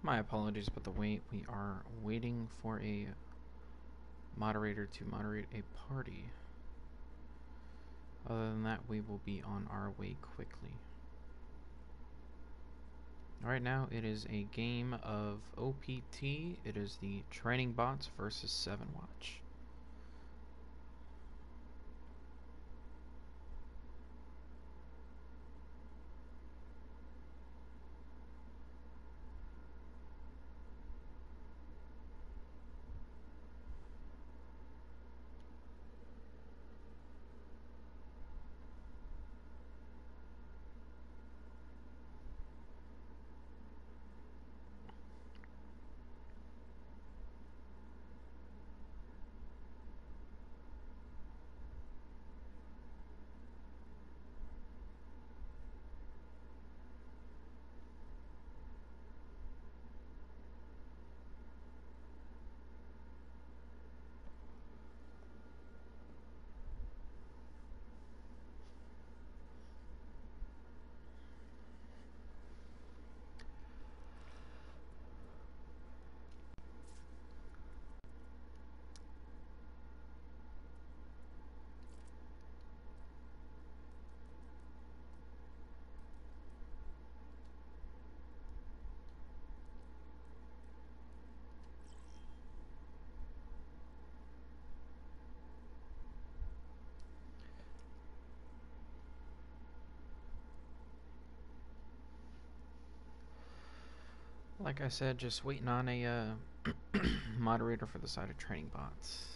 My apologies about the wait. We are waiting for a moderator to moderate a party. Other than that, we will be on our way quickly. Right now, it is a game of OPT. It is the training bots versus 7Watch. Like I said, just waiting on a moderator for the side of training bots.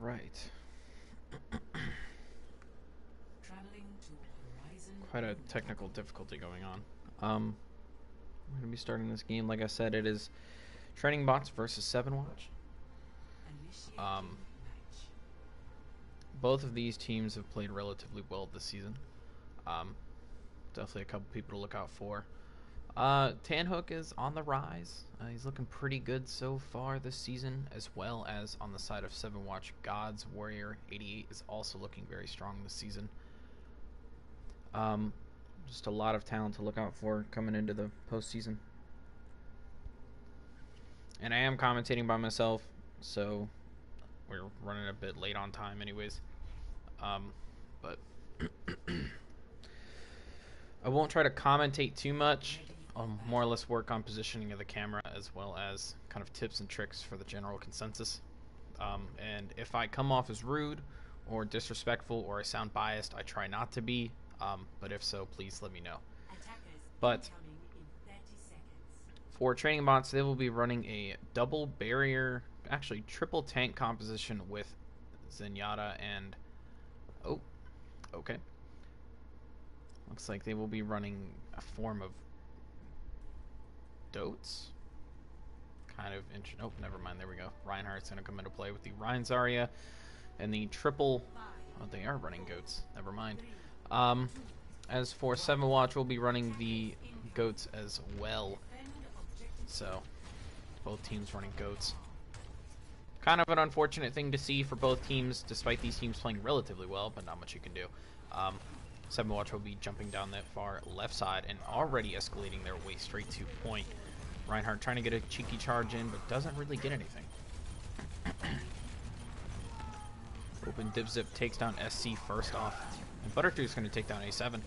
Alright. Quite a technical difficulty going on. We're going to be starting this game. Like I said, it is Training Bots versus 7evonWatch. Both of these teams have played relatively well this season. Definitely a couple people to look out for. Tanhook is on the rise. He's looking pretty good so far this season, as well as on the side of 7evonWatch, God's Warrior 88 is also looking very strong this season. Just a lot of talent to look out for coming into the postseason. And I am commentating by myself, so we're running a bit late on time anyways. But I won't try to commentate too much. I'll more or less work on positioning of the camera as well as kind of tips and tricks for the general consensus. And if I come off as rude or disrespectful or I sound biased, I try not to be. But if so, please let me know. But for Training Bots, they will be running a double barrier, actually triple tank composition with Zenyatta and... Oh, okay. Looks like they will be running a form of Dotes. Kind of oh, never mind, there we go. Reinhardt's going to come into play with the Rein Zarya and the triple... Oh, they are running Goats. Never mind. As for 7evonWatch, we'll be running the Goats as well. So, both teams running Goats. Kind of an unfortunate thing to see for both teams, despite these teams playing relatively well, but not much you can do. 7evonWatch will be jumping down that far left side and already escalating their way straight to point. Reinhardt trying to get a cheeky charge in, but doesn't really get anything. Open Dip Zip takes down SC first off. And Buttertooth is going to take down A7.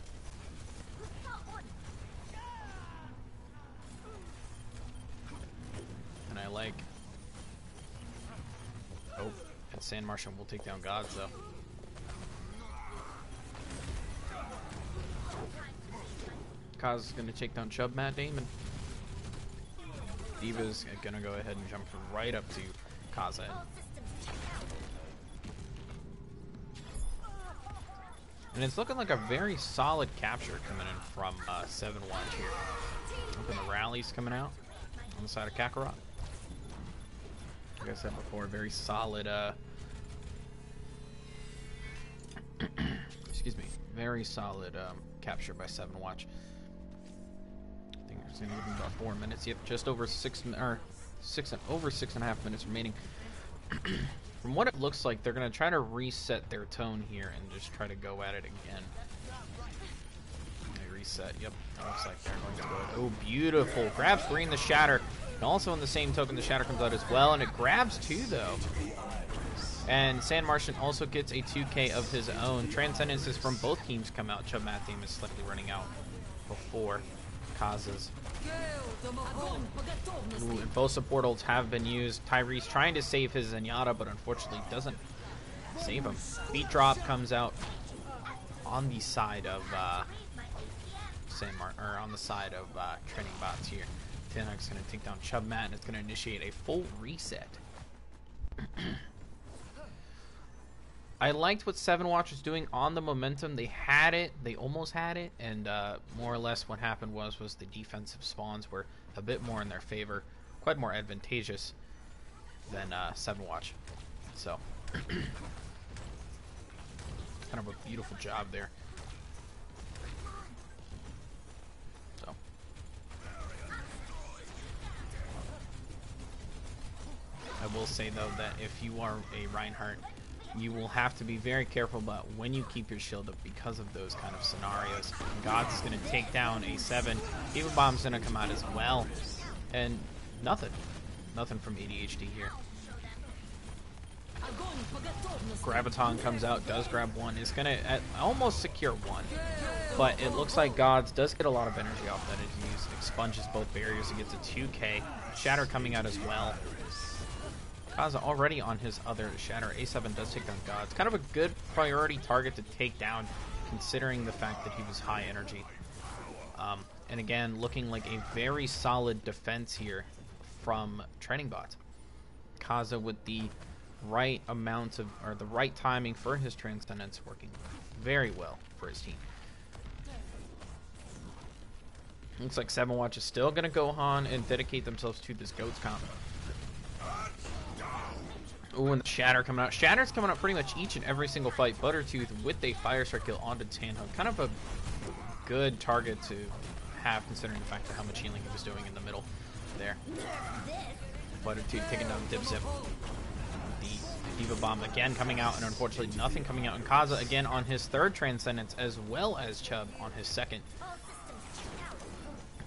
And I like... Oh, and Sand Martian will take down Gods, though. Kaz is going to take down Chub Matt Damon. Diva's going to go ahead and jump right up to Kaza. And it's looking like a very solid capture coming in from 7evonWatch here. Looking the rallies coming out on the side of Kakarot. Like I said before, very solid, excuse me, very solid capture by 7evonWatch. I think it's going to give them about 4 minutes. Yep, just over over 6.5 minutes remaining. From what it looks like, they're going to try to reset their tone here and just try to go at it again. They reset. Yep, that looks like they're going to go. Oh, beautiful. Grabs 3 in the Shatter. And also in the same token, the Shatter comes out as well. And it grabs 2, though. And Sand Martian also gets a 2K of his own. Transcendences from both teams come out. Chub Matthew is slightly running out before Kaza's. Ooh, and both support ults have been used. Tyrese trying to save his Zenyatta, but unfortunately doesn't save him. Beat drop comes out on the side of on the side of Training Bots here. Tanhook's going to take down Chub Matt, and it's going to initiate a full reset. I liked what 7evonWatch was doing on the momentum. They had it. They almost had it. And more or less what happened was the defensive spawns were a bit more in their favor. Quite more advantageous than 7evonWatch. So, kind of a beautiful job there. So. I will say, though, that if you are a Reinhardt, you will have to be very careful about when you keep your shield up because of those kind of scenarios. God's going to take down A7. Diva Bomb's going to come out as well. And nothing. Nothing from ADHD here. Graviton comes out, does grab 1. Is going to almost secure 1. But it looks like Gods does get a lot of energy off that. It expunges both barriers. It gets a 2K. Shatter coming out as well. Kaza already on his other Shatter. A7 does take down Gods. Kind of a good priority target to take down, considering the fact that he was high energy. And again, looking like a very solid defense here from Training Bots. Kaza with the right amount of, or the right timing for his Transcendence, working very well for his team. Looks like 7evonWatch is still going to go on and dedicate themselves to this Goats comp. Ooh, and the Shatter coming out. Shatter's coming out pretty much each and every single fight. Buttertooth with a Fire Strike kill onto Tanhook. Kind of a good target to have, considering the fact of how much healing he was doing in the middle there. Buttertooth taking down Dipzip. The Diva Bomb again coming out, and unfortunately nothing coming out. And Kaza again on his third Transcendence, as well as Chubb on his second.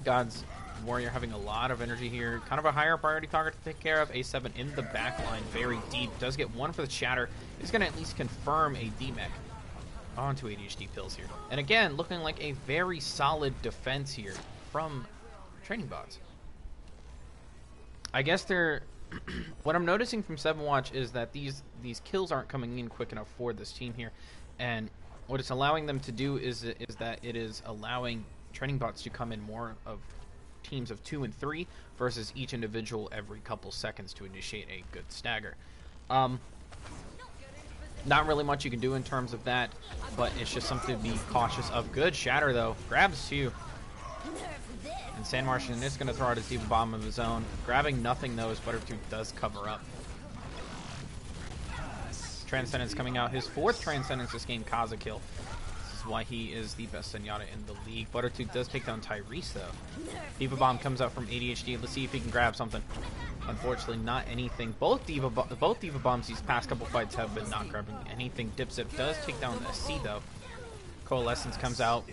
God's Warrior having a lot of energy here. Kind of a higher priority target to take care of. A7 in the back line, very deep. Does get one for the Shatter. He's going to at least confirm a D-Mech onto ADHD pills here. And again, looking like a very solid defense here from Training Bots. I guess they're... what I'm noticing from 7evonWatch is that these kills aren't coming in quick enough for this team here. And what it's allowing them to do is that it is allowing Training Bots to come in more of teams of 2 and 3 versus each individual every couple seconds to initiate a good stagger. Not really much you can do in terms of that, but it's just something to be cautious of. Good Shatter though, grabs 2. And Sand Martian is going to throw out his Diva Bomb of his own. Grabbing nothing though as Buttertooth does cover up. Transcendence coming out, his 4th Transcendence this game, Kaza kill. Why he is the best Zenyatta in the league. Buttertooth does take down Tyrese though. Diva Bomb comes out from ADHD. Let's see if he can grab something. Unfortunately, not anything. Both Diva Bombs these past couple fights have been not grabbing anything. Dipzip does take down the C though. Coalescence comes out.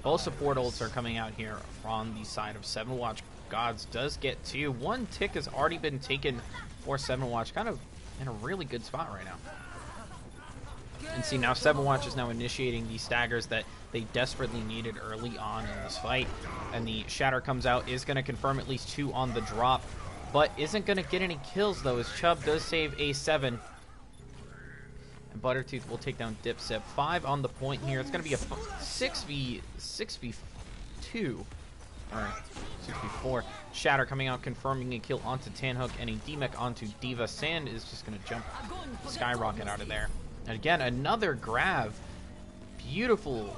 Both support ults are coming out here on the side of 7evonWatch. Gods does get 2. 1 tick has already been taken for 7evonWatch. Kind of in a really good spot right now. And see, now 7evonWatch is now initiating these staggers that they desperately needed early on in this fight. And the Shatter comes out, is going to confirm at least 2 on the drop, but isn't going to get any kills, though, as Chubb does save A7. And Buttertooth will take down Dipzip. 5 on the point here. It's going to be a 6v2, or 6v4. Shatter coming out, confirming a kill onto Tanhook, and a D-Mech onto Diva. Sand is just going to jump, skyrocket out of there. And again, another grab. Beautiful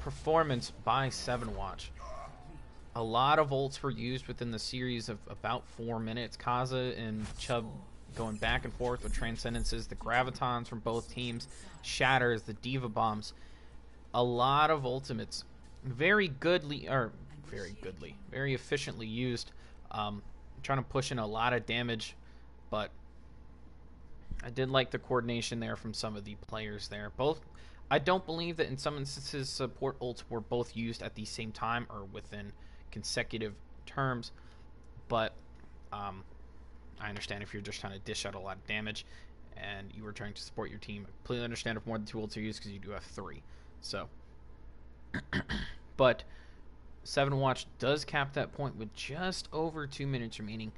performance by 7evonWatch. A lot of ults were used within the series of about 4 minutes. Kaza and Chubb going back and forth with Transcendences, the Gravitons from both teams, Shatters, the Diva Bombs. A lot of ultimates. Very efficiently used. Trying to push in a lot of damage, but I did like the coordination there from some of the players there. I don't believe that in some instances support ults were both used at the same time or within consecutive terms, but I understand if you're just trying to dish out a lot of damage and you were trying to support your team. I completely understand if more than 2 ults are used because you do have 3. So, but 7evonWatch does cap that point with just over 2 minutes remaining.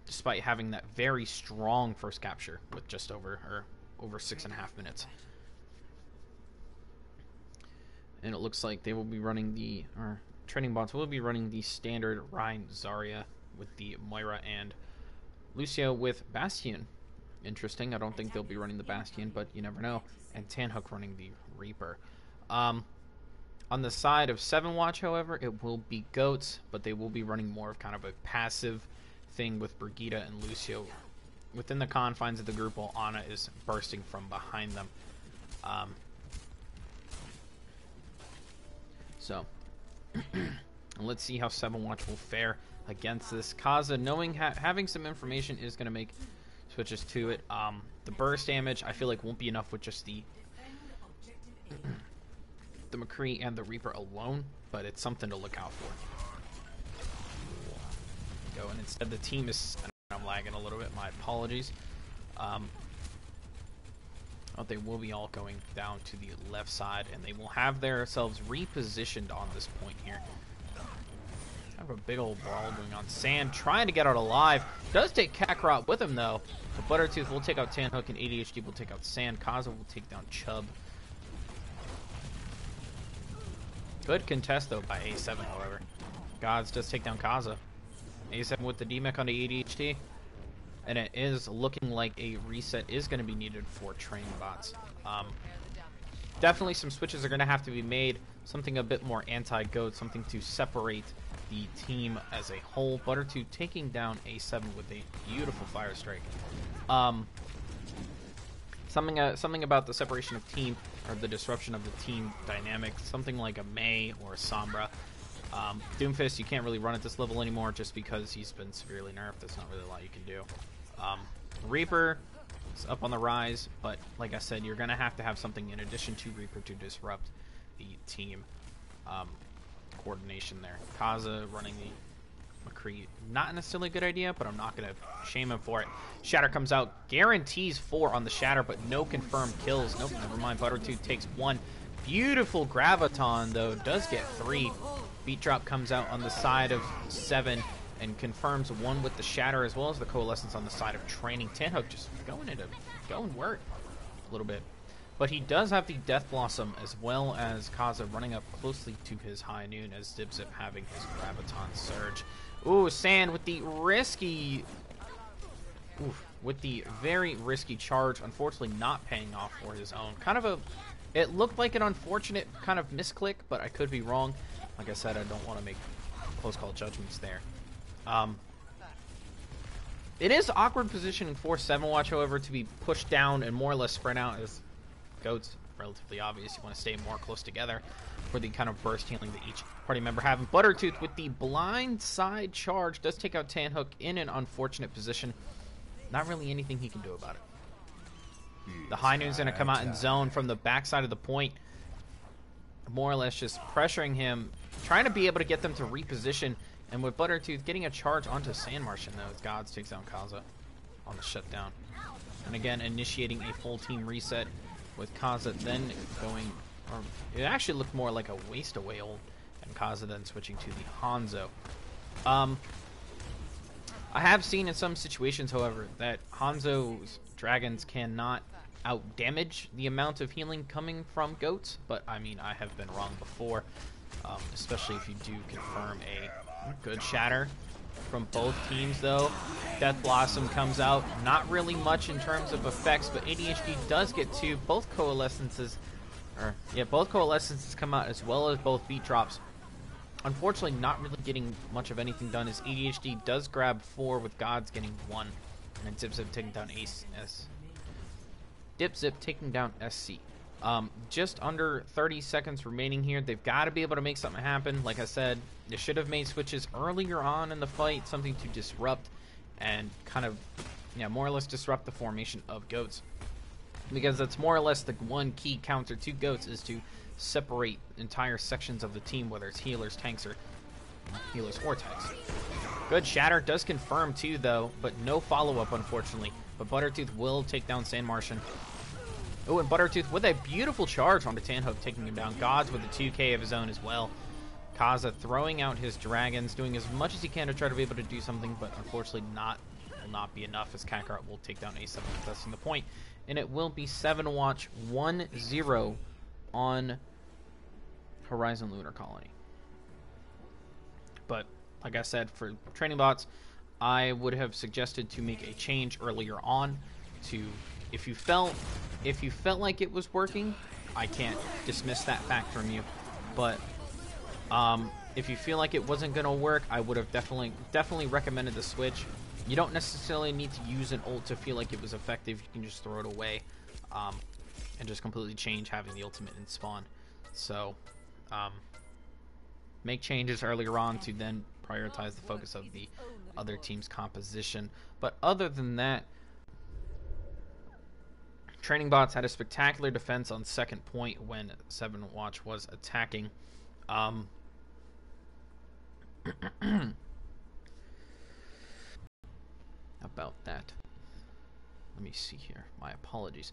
Despite having that very strong first capture with just over 6.5 minutes. And it looks like they will be running Training Bots will be running the standard Rein Zarya with the Moira and Lucio with Bastion. Interesting. I don't think they'll be running the Bastion, but you never know. And Tanhook running the Reaper. On the side of 7evonWatch, however, it will be Goats, but they will be running more of kind of a passive thing with Brigitte and Lucio within the confines of the group while Ana is bursting from behind them. So let's see how 7evonWatch will fare against this. Kaza, knowing having some information is going to make switches to it. The burst damage I feel like won't be enough with just the McCree and the Reaper alone, but it's something to look out for. Go, and instead the team is... I'm lagging a little bit, my apologies. They will be all going down to the left side, and they will have themselves repositioned on this point here. Have a big old brawl going on. Sand trying to get out alive. Does take Kakarot with him, though. The Buttertooth will take out Tanhook, and ADHD will take out Sand. Kaza will take down Chubb. Good contest, though, by A7, however. Gods does take down Kaza. A7 with the D-Mech on the ADHD. and it is looking like a reset is going to be needed for training bots. Definitely some switches are going to have to be made, something a bit more anti-goat, something to separate the team as a whole. Buttertooth taking down A7 with a beautiful fire strike. Something about the separation of team, or the disruption of the team dynamic, something like a May or a Sombra. Doomfist, you can't really run at this level anymore just because he's been severely nerfed. There's not really a lot you can do. Reaper is up on the rise, but like I said, you're going to have something in addition to Reaper to disrupt the team coordination there. Kaza running the McCree, not necessarily a good idea, but I'm not going to shame him for it. Shatter comes out, guarantees 4 on the Shatter, but no confirmed kills. Nope, never mind. Buttertooth takes 1. Beautiful Graviton, though, does get 3. Beat Drop comes out on the side of 7 and confirms 1 with the Shatter, as well as the Coalescence on the side of Training. Tanhook just going work a little bit. But he does have the Death Blossom, as well as Kaza running up closely to his High Noon, as Zip having his Graviton Surge. Ooh, Sand with the risky... Oof, with the very risky charge, unfortunately not paying off for his own. Kind of a... It looked like an unfortunate kind of misclick, but I could be wrong. Like I said, I don't want to make close call judgments there. It is awkward positioning for 7Watch, however, to be pushed down and more or less spread out, as Goat's relatively obvious. You want to stay more close together for the kind of burst healing that each party member have. And Buttertooth with the blind side charge does take out Tanhook in an unfortunate position. Not really anything he can do about it. The High Noon's going to come out in zone from the backside of the point, more or less just pressuring him, trying to be able to get them to reposition. And with Buttertooth getting a charge onto Sand Martian, though, as Gods takes down Kaza on the shutdown. And again, initiating a full team reset with Kaza then going, or it actually looked more like a waste away ult, and Kaza then switching to the Hanzo. I have seen in some situations, however, that Hanzo's dragons cannot out-damage the amount of healing coming from Goats, but I mean, I have been wrong before, especially if you do confirm a good Shatter from both teams, though. Death Blossom comes out, not really much in terms of effects, but ADHD does get 2. Both Coalescences, both Coalescences come out, as well as both Beat Drops. Unfortunately, not really getting much of anything done, as ADHD does grab 4 with Gods getting 1, and then Zip taking down Dip taking down SC. Just under 30 seconds remaining here. They've got to be able to make something happen. Like I said, they should have made switches earlier on in the fight, something to disrupt and kind of, more or less disrupt the formation of Goats. Because that's more or less the one key counter to Goats, is to separate entire sections of the team, whether it's healers, tanks, or tanks. Good Shatter does confirm too, though, but no follow-up, unfortunately. But Buttertooth will take down Sand Martian. Oh, and Buttertooth with a beautiful charge onto Tanhook, taking him down. Gods with a 2k of his own as well. Kaza throwing out his dragons, doing as much as he can to try to be able to do something, but unfortunately will not be enough, as Kakarot will take down A7, contesting the point. And it will be 7Watch 1-0 on Horizon Lunar Colony. But, like I said, for training bots, I would have suggested to make a change earlier on to... If you felt like it was working, I can't dismiss that fact from you. But if you feel like it wasn't going to work, I would have definitely recommended the switch. You don't necessarily need to use an ult to feel like it was effective. You can just throw it away and just completely change having the ultimate in spawn. So make changes earlier on to then prioritize the focus of the other team's composition. But other than that, Training Bots had a spectacular defense on second point when 7Watch was attacking. About that. Let me see here. My apologies.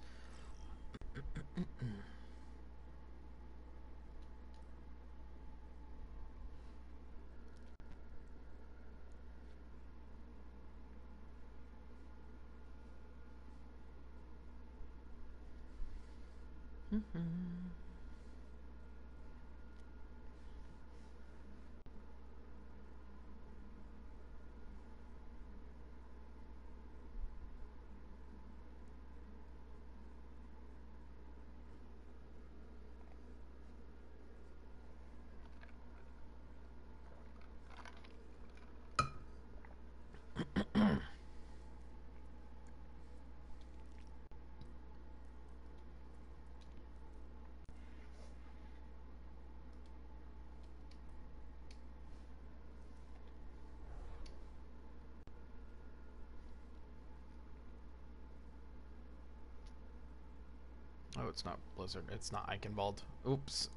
Oh, it's not Blizzard. It's not Eichenwald. Oops.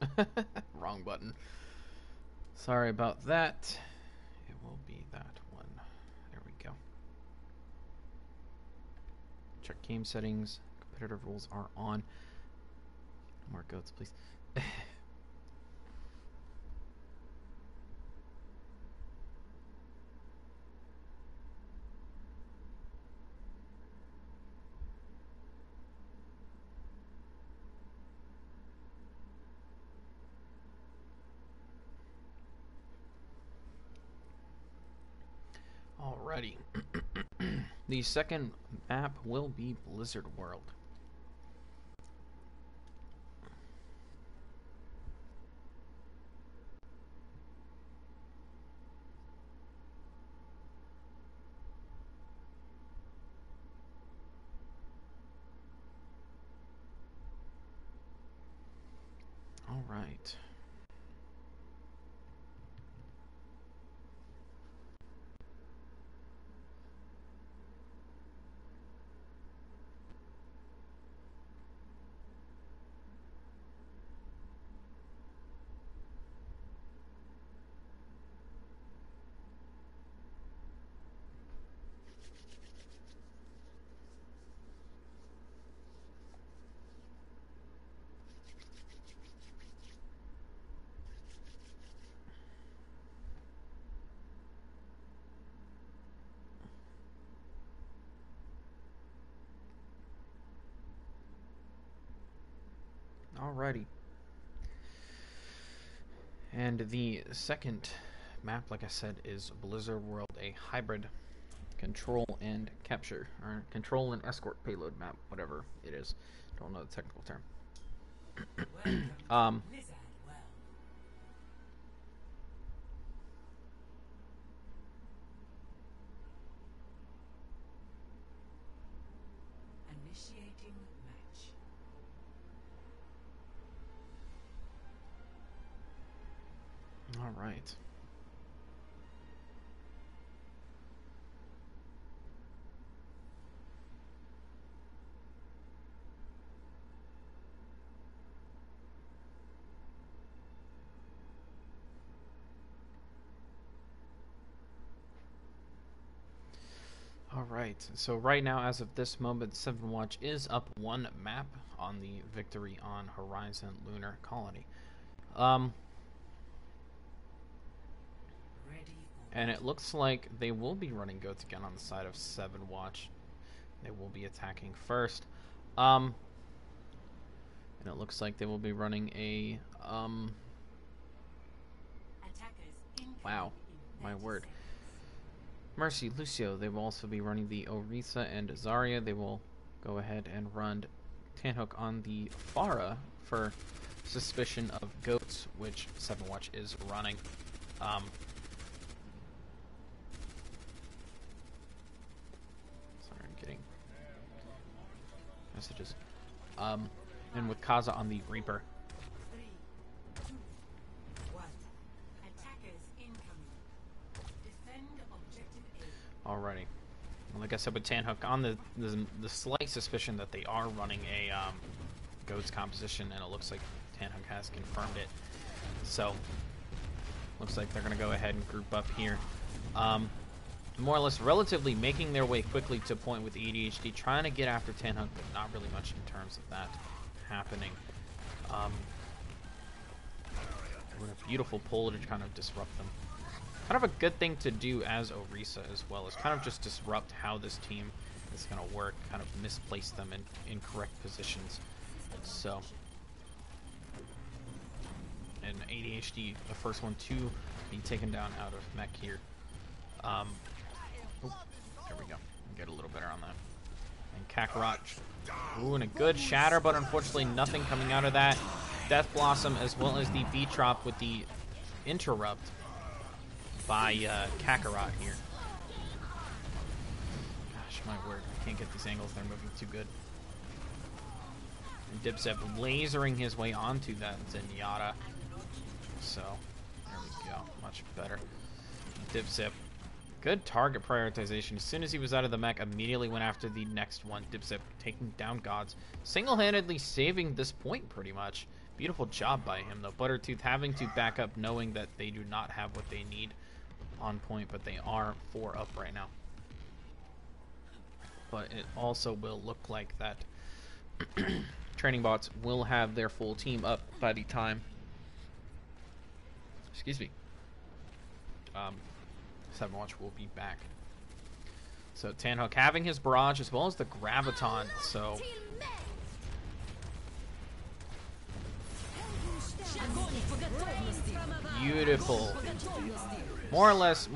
Wrong button. Sorry about that. It will be that one. There we go. Check game settings. Competitive rules are on. More goats, please. Alrighty. The second map will be Blizzard World. Alright. Alrighty. And the second map, like I said, is Blizzard World, a hybrid control and capture, or control and escort payload map, whatever it is. Don't know the technical term. Initiating match. All right. All right. So right now, as of this moment, 7evonWatch is up one map on the victory on Horizon Lunar Colony. And it looks like they will be running goats again on the side of 7evonWatch. They will be attacking first. And it looks like they will be running a wow, my word. Mercy, Lucio, they will also be running the Orisa and Zarya. They will go ahead and run Tanhook on the Pharah for suspicion of goats, which 7evonWatch is running. Sorry, I'm getting messages. And with Kaza on the Reaper. Alrighty. Like I said with Tanhook, on the slight suspicion that they are running a goats composition, and it looks like Tanhook has confirmed it. So, looks like they're going to go ahead and group up here. More or less relatively making their way quickly to a point with ADHD, trying to get after Tanhook, but not really much in terms of that happening. What a beautiful pull to kind of disrupt them. Kind of a good thing to do as Orisa as well, is kind of just disrupt how this team is going to work, kind of misplace them in incorrect positions. So, and ADHD, the first one to be taken down out of mech here. Oh, there we go. Get a little better on that. And Kakarot, ooh, and a good shatter, but unfortunately nothing coming out of that. Death Blossom, as well as the V-Trop with the interrupt by Kakarot here. Gosh, my word. I can't get these angles. They're moving too good. And Dipzep lasering his way onto that Zenyatta. So, there we go. Much better. Dipzep Good target prioritization. As soon as he was out of the mech, immediately went after the next one. Dipzip taking down Gods. Single-handedly saving this point, pretty much. Beautiful job by him, though. Buttertooth having to back up, knowing that they do not have what they need on point, but they are 4 up right now. But it also will look like that training bots will have their full team up by the time, excuse me, 7evonWatch will be back. So Tanhook having his barrage as well as the graviton. So beautiful. More or less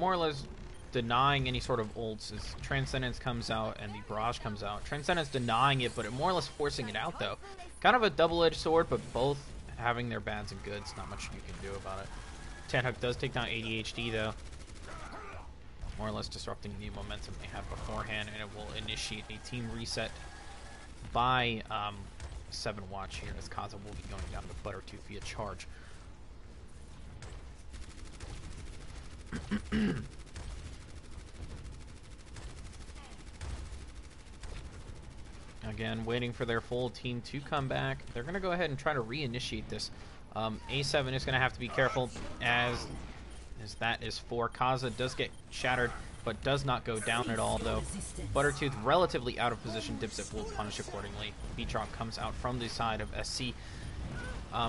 denying any sort of ults as Transcendence comes out and the barrage comes out. Transcendence denying it, but it more or less forcing it out though. Kind of a double-edged sword, but both having their bads and goods. Not much you can do about it. Tanhook does take down ADHD though. More or less disrupting the momentum they have beforehand, and it will initiate a team reset by 7evonWatch here, as Kaza will be going down to Buttertooth via charge. Again, waiting for their full team to come back. They're going to go ahead and try to reinitiate this. A7 is going to have to be careful as that is 4. Kaza does get shattered, but does not go down at all, though. Buttertooth relatively out of position. Dipzip will punish accordingly. Beat drop comes out from the side of SC.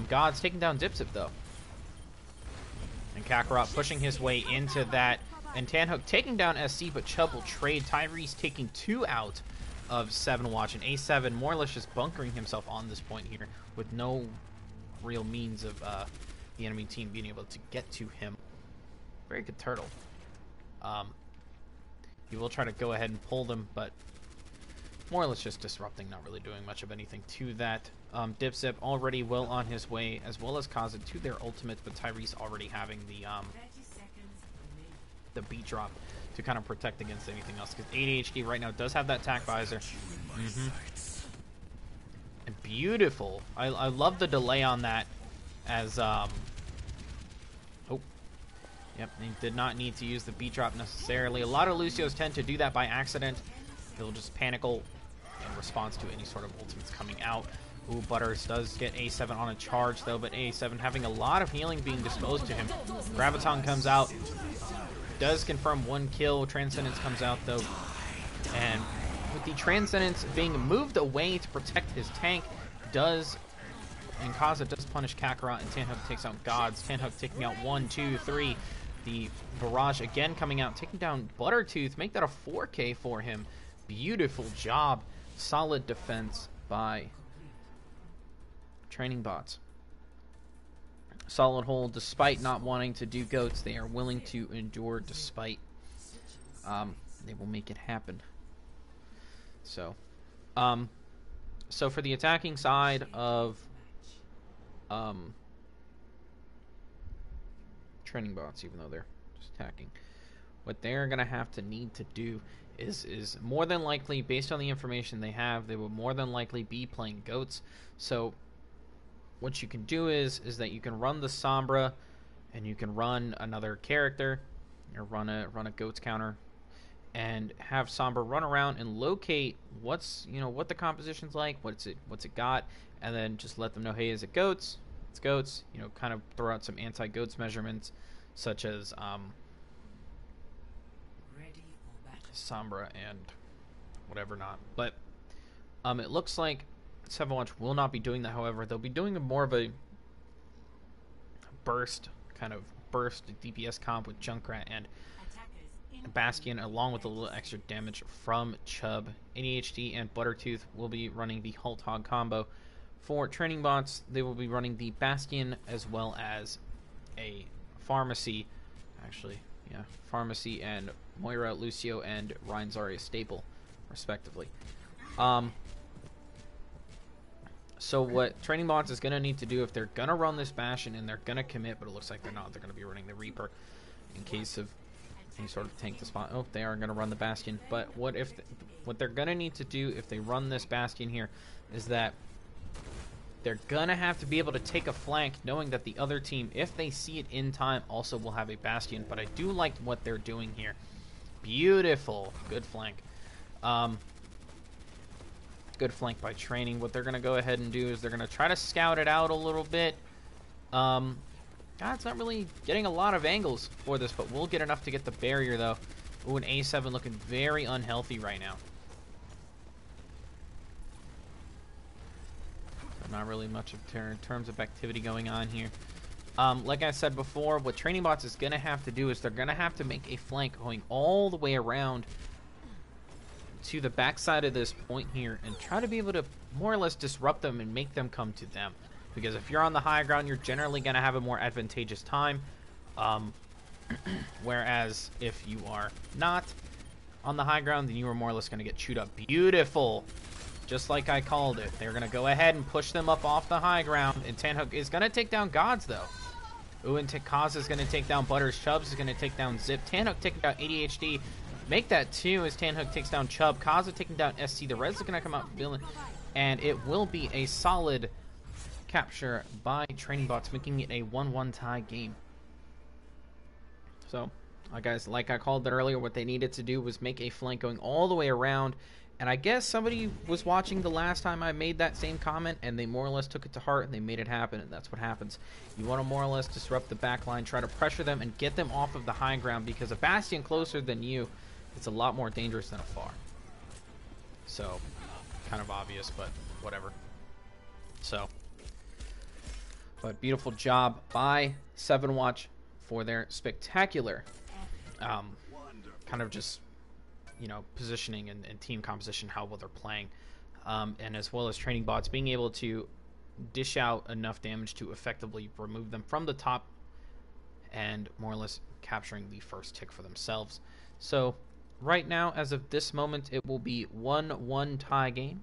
God's taking down Dipzip, though. And Kakarot pushing his way into that. And Tanhook taking down SC, but Chubb will trade. Tyrese taking 2 out of 7evonWatch. And A7 more or less just bunkering himself on this point here with no real means of the enemy team being able to get to him. Very good turtle. He will try to go ahead and pull them, but more or less just disrupting, not really doing much of anything to that. Dipzip already well on his way, as well as Kaza to their ultimates, but Tyrese already having the beat drop to kind of protect against anything else, because ADHD right now does have that tack visor. And beautiful. I love the delay on that, as yep, he did not need to use the beat drop necessarily. A lot of Lucios tend to do that by accident. They'll just panicle in response to any sort of ultimates coming out. Ooh, Butters does get A7 on a charge, though, but A7 having a lot of healing being disposed to him. Graviton comes out, does confirm 1 kill. Transcendence comes out, though, and with the Transcendence being moved away to protect his tank, and Kaza does punish Kakarot, and Tanhook takes out Gods. Tanhook taking out 1, 2, 3. The barrage again coming out, taking down Buttertooth, make that a 4K for him. Beautiful job. Solid defense by training bots. Solid hold despite not wanting to do goats. They are willing to endure despite. They will make it happen. So for the attacking side of training bots, even though they're just attacking, what they're gonna have to need to do is more than likely, based on the information they have, they will more than likely be playing goats. So what you can do is that you can run the Sombra, and you can run another character, or run a goats counter, and have Sombra run around and locate what the composition's like, what's it got, and then just let them know, hey, is it goats? It's goats. Kind of throw out some anti-goats measurements, such as Sombra and whatever not. But it looks like 7evonWatch will not be doing that. However, they'll be doing more of a burst DPS comp with Junkrat and Bastion, along with a little extra damage from Chubb. ADHD and Buttertooth will be running the Halt Hog combo. For training bots, they will be running the Bastion as well as a Pharmacy. Actually, yeah, Pharmacy and Moira, Lucio, and Rein Zarya staple, respectively. So what training bots is going to need to do, if they're going to run this Bastion, and they're going to commit, but it looks like they're not, they're going to be running the Reaper in case of any sort of tank the spot. Oh, they are going to run the Bastion. But what they're going to need to do if they run this Bastion here is that they're going to have to be able to take a flank, knowing that the other team, if they see it in time, also will have a Bastion. But I do like what they're doing here, Beautiful. Good flank. Good flank by training. What they're going to go ahead and do is they're going to try to scout it out a little bit. It's not really getting a lot of angles for this, but we'll get enough to get the barrier, though. Ooh, an A7 looking very unhealthy right now. So not really much in terms of activity going on here. Like I said before, what Training Bots is going to have to do is they're going to have to make a flank going all the way around to the backside of this point here and try to be able to more or less disrupt them and make them come to them. Because if you're on the high ground, you're generally going to have a more advantageous time. Whereas if you are not on the high ground, then you are more or less going to get chewed up. Beautiful. Just like I called it. They're going to go ahead and push them up off the high ground. And Tanhook is going to take down Gods, though. Ooh, and Kaz is going to take down Butters. Chubbs is going to take down Zip. Tanhook taking down ADHD. Make that 2 as Tanhook takes down Chubb. Kaza taking down SC. The Reds is going to come out villain. And it will be a solid capture by Training Bots, making it a 1-1 tie game. So, guys, like I called it earlier, what they needed to do was make a flank going all the way around. And I guess somebody was watching the last time I made that same comment, and they more or less took it to heart, and they made it happen, and that's what happens. You want to more or less disrupt the back line, try to pressure them, and get them off of the high ground, because a Bastion closer than you, it's a lot more dangerous than a far. So, kind of obvious, but whatever. So, but beautiful job by 7evonWatch for their spectacular kind of just, you know, positioning and team composition, how well they're playing, and as well as Training Bots being able to dish out enough damage to effectively remove them from the top and more or less capturing the first tick for themselves. So right now, as of this moment, it will be 1-1 tie game.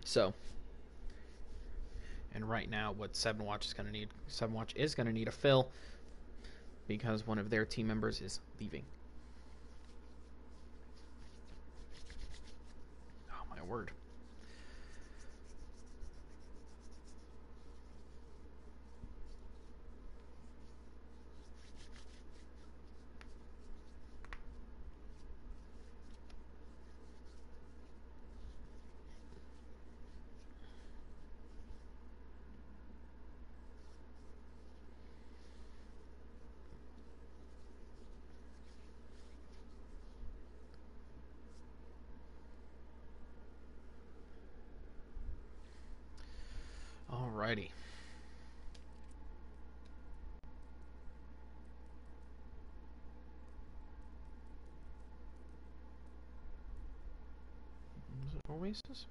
So, and right now, what 7evonWatch is going to need, 7evonWatch is going to need a fill because one of their team members is leaving. Oh my word. Alrighty. Is it Oasis?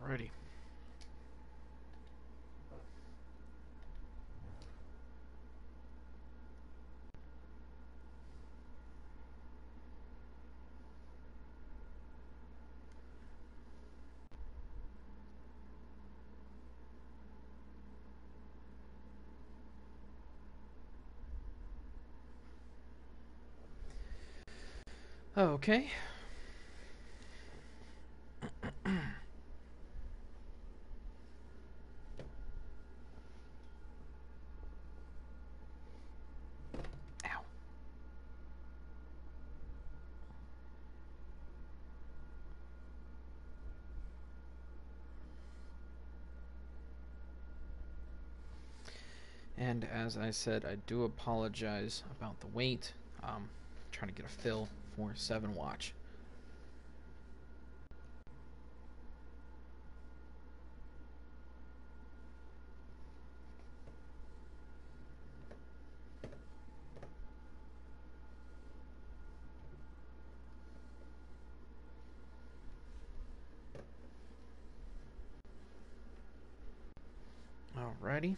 Alrighty. Okay. Ow. And as I said, I do apologize about the wait. Trying to get a fill for 7evonWatch. Alrighty.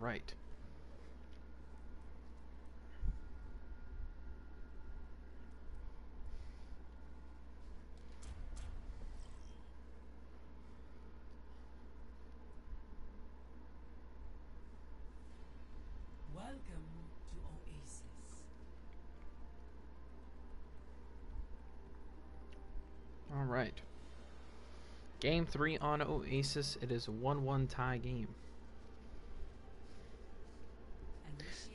right. Welcome to Oasis. All right. Game 3 on Oasis. It is a 1-1 tie game.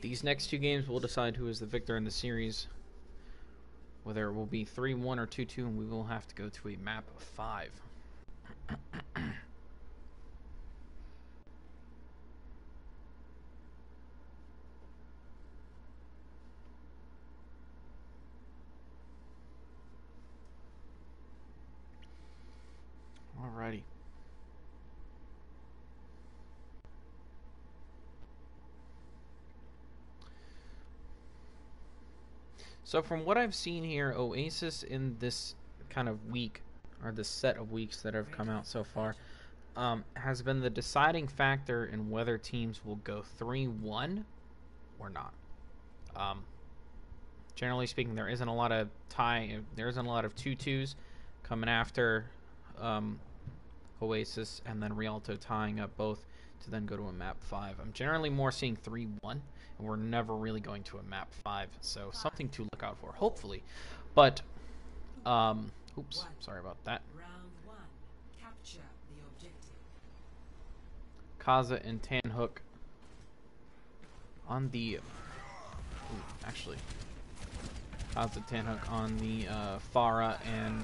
These next two games will decide who is the victor in the series. Whether it will be 3-1 or 2-2, and we will have to go to a map of 5. Alrighty. So from what I've seen here, Oasis in this kind of week, or this set of weeks that have come out so far, has been the deciding factor in whether teams will go 3-1 or not. Generally speaking, there isn't a lot of there isn't a lot of 2-2s coming after Oasis, and then Rialto tying up both to then go to a map 5. I'm generally more seeing 3-1, and we're never really going to a map 5, so something to look out for, hopefully. But, oops, sorry about that. Round 1. Capture the objective. Kaza and Tanhook on the... actually, Kaza Tanhook on the Pharah and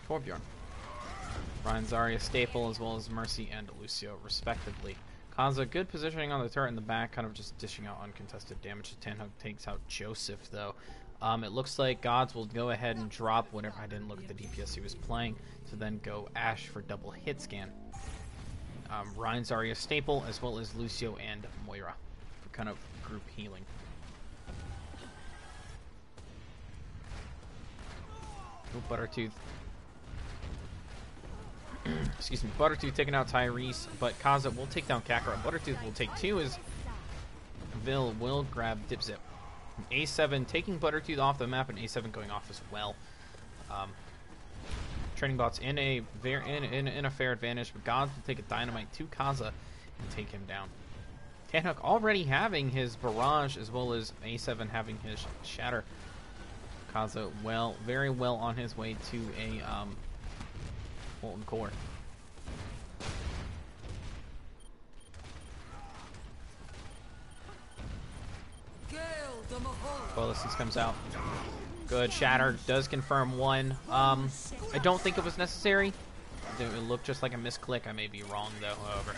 Torbjorn. Ryan Zarya Staple, as well as Mercy and Lucio, respectively. Kaza, good positioning on the turret in the back, kind of just dishing out uncontested damage. Tanhook takes out Joseph, though. It looks like Gods will go ahead and drop whatever. I didn't look at the DPS he was playing, to then go Ashe for double hit scan. Ryan Zarya Staple, as well as Lucio and Moira for kind of group healing. Oh, Buttertooth. Excuse me, Buttertooth taking out Tyrese, but Kaza will take down Kakarot. Buttertooth will take 2 as Vil will grab Dipzip. A7 taking Buttertooth off the map, and A7 going off as well. Training bots in a fair advantage, but Gods will take a dynamite to Kaza and take him down. Tanhook already having his barrage, as well as A7 having his shatter. Kaza very well on his way to a molten core. Coalescence comes out. Good. Shatter does confirm 1. I don't think it was necessary. It looked just like a misclick. I may be wrong, though, however.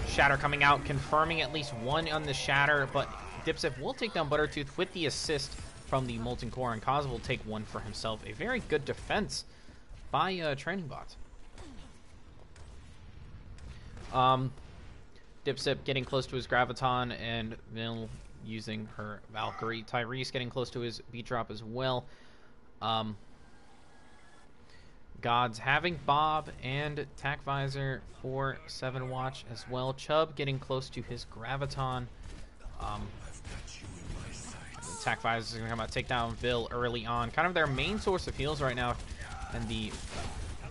Shatter coming out, confirming at least 1 on the Shatter, but Dipzip will take down Buttertooth with the assist from the Molten Core, and Kaz will take 1 for himself. A very good defense by Training Bots. Dipzip getting close to his Graviton, and Vil using her Valkyrie. Tyrese getting close to his beat drop as well. Gods having Bob and Tac Visor for 7-Watch as well. Chubb getting close to his Graviton. Tac Visor is going to come out, take down Vil early on. Kind of their main source of heals right now. And the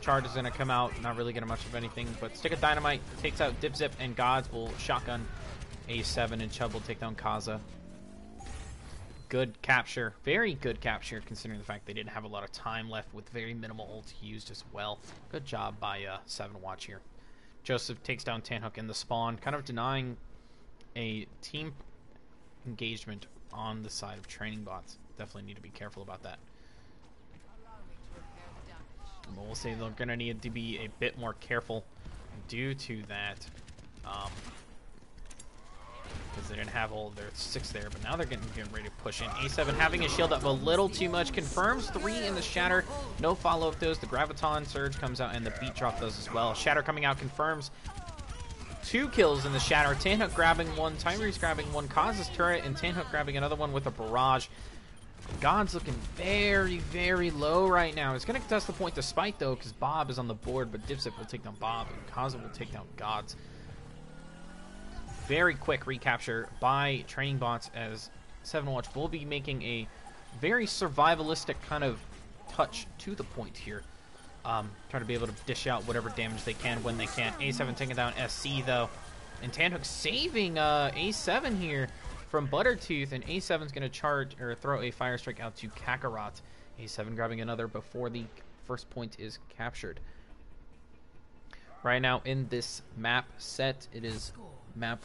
charge is going to come out, not really getting much of anything. But Stick of Dynamite takes out Dipzip, and Gods will shotgun A7, and Chubb will take down Kaza. Good capture. Very good capture, considering the fact they didn't have a lot of time left with very minimal ult used as well. Good job by 7-Watch here. Joseph takes down Tanhook in the spawn, kind of denying a team engagement on the side of Training Bots. Definitely need to be careful about that. But we'll say they're going to need to be a bit more careful due to that. Because they didn't have all their 6 there, but now they're getting ready to push in. A7 having a shield up a little too much, confirms 3 in the Shatter. No follow up those. The Graviton Surge comes out, and the beat drop does as well. Shatter coming out confirms 2 kills in the Shatter. Tanhook grabbing 1, Tyrese grabbing 1, Kaz's turret, and Tanhook grabbing another one with a barrage. God's looking very, very low right now. It's going to contest the point despite, though, because Bob is on the board, but Dipzip will take down Bob, and Kaza will take down Gods. very quick recapture by training bots, as 7watch will be making a very survivalistic kind of touch to the point here. Try to be able to dish out whatever damage they can when they can. A7 taking down SC though, and Tanhook saving A7 here from Buttertooth, and A7's going to charge or throw a Fire Strike out to Kakarot. A7 grabbing another before the first point is captured. Right now in this map set, it is map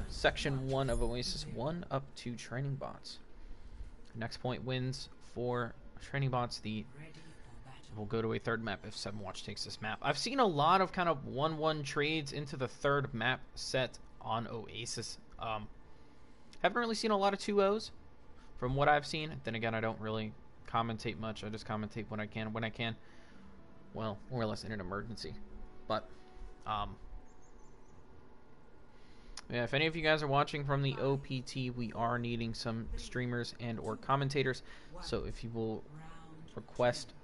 section 1 of Oasis 1 up to training bots. Next point wins for training bots. We'll go to a third map if 7watch takes this map. I've seen a lot of kind of 1-1 trades into the third map set on Oasis. Haven't really seen a lot of 2-0s from what I've seen. Then again, I don't really commentate much. I just commentate when I can. Well, more or less in an emergency. But yeah, if any of you guys are watching from the OPT, we are needing some streamers and or commentators. So if you will request,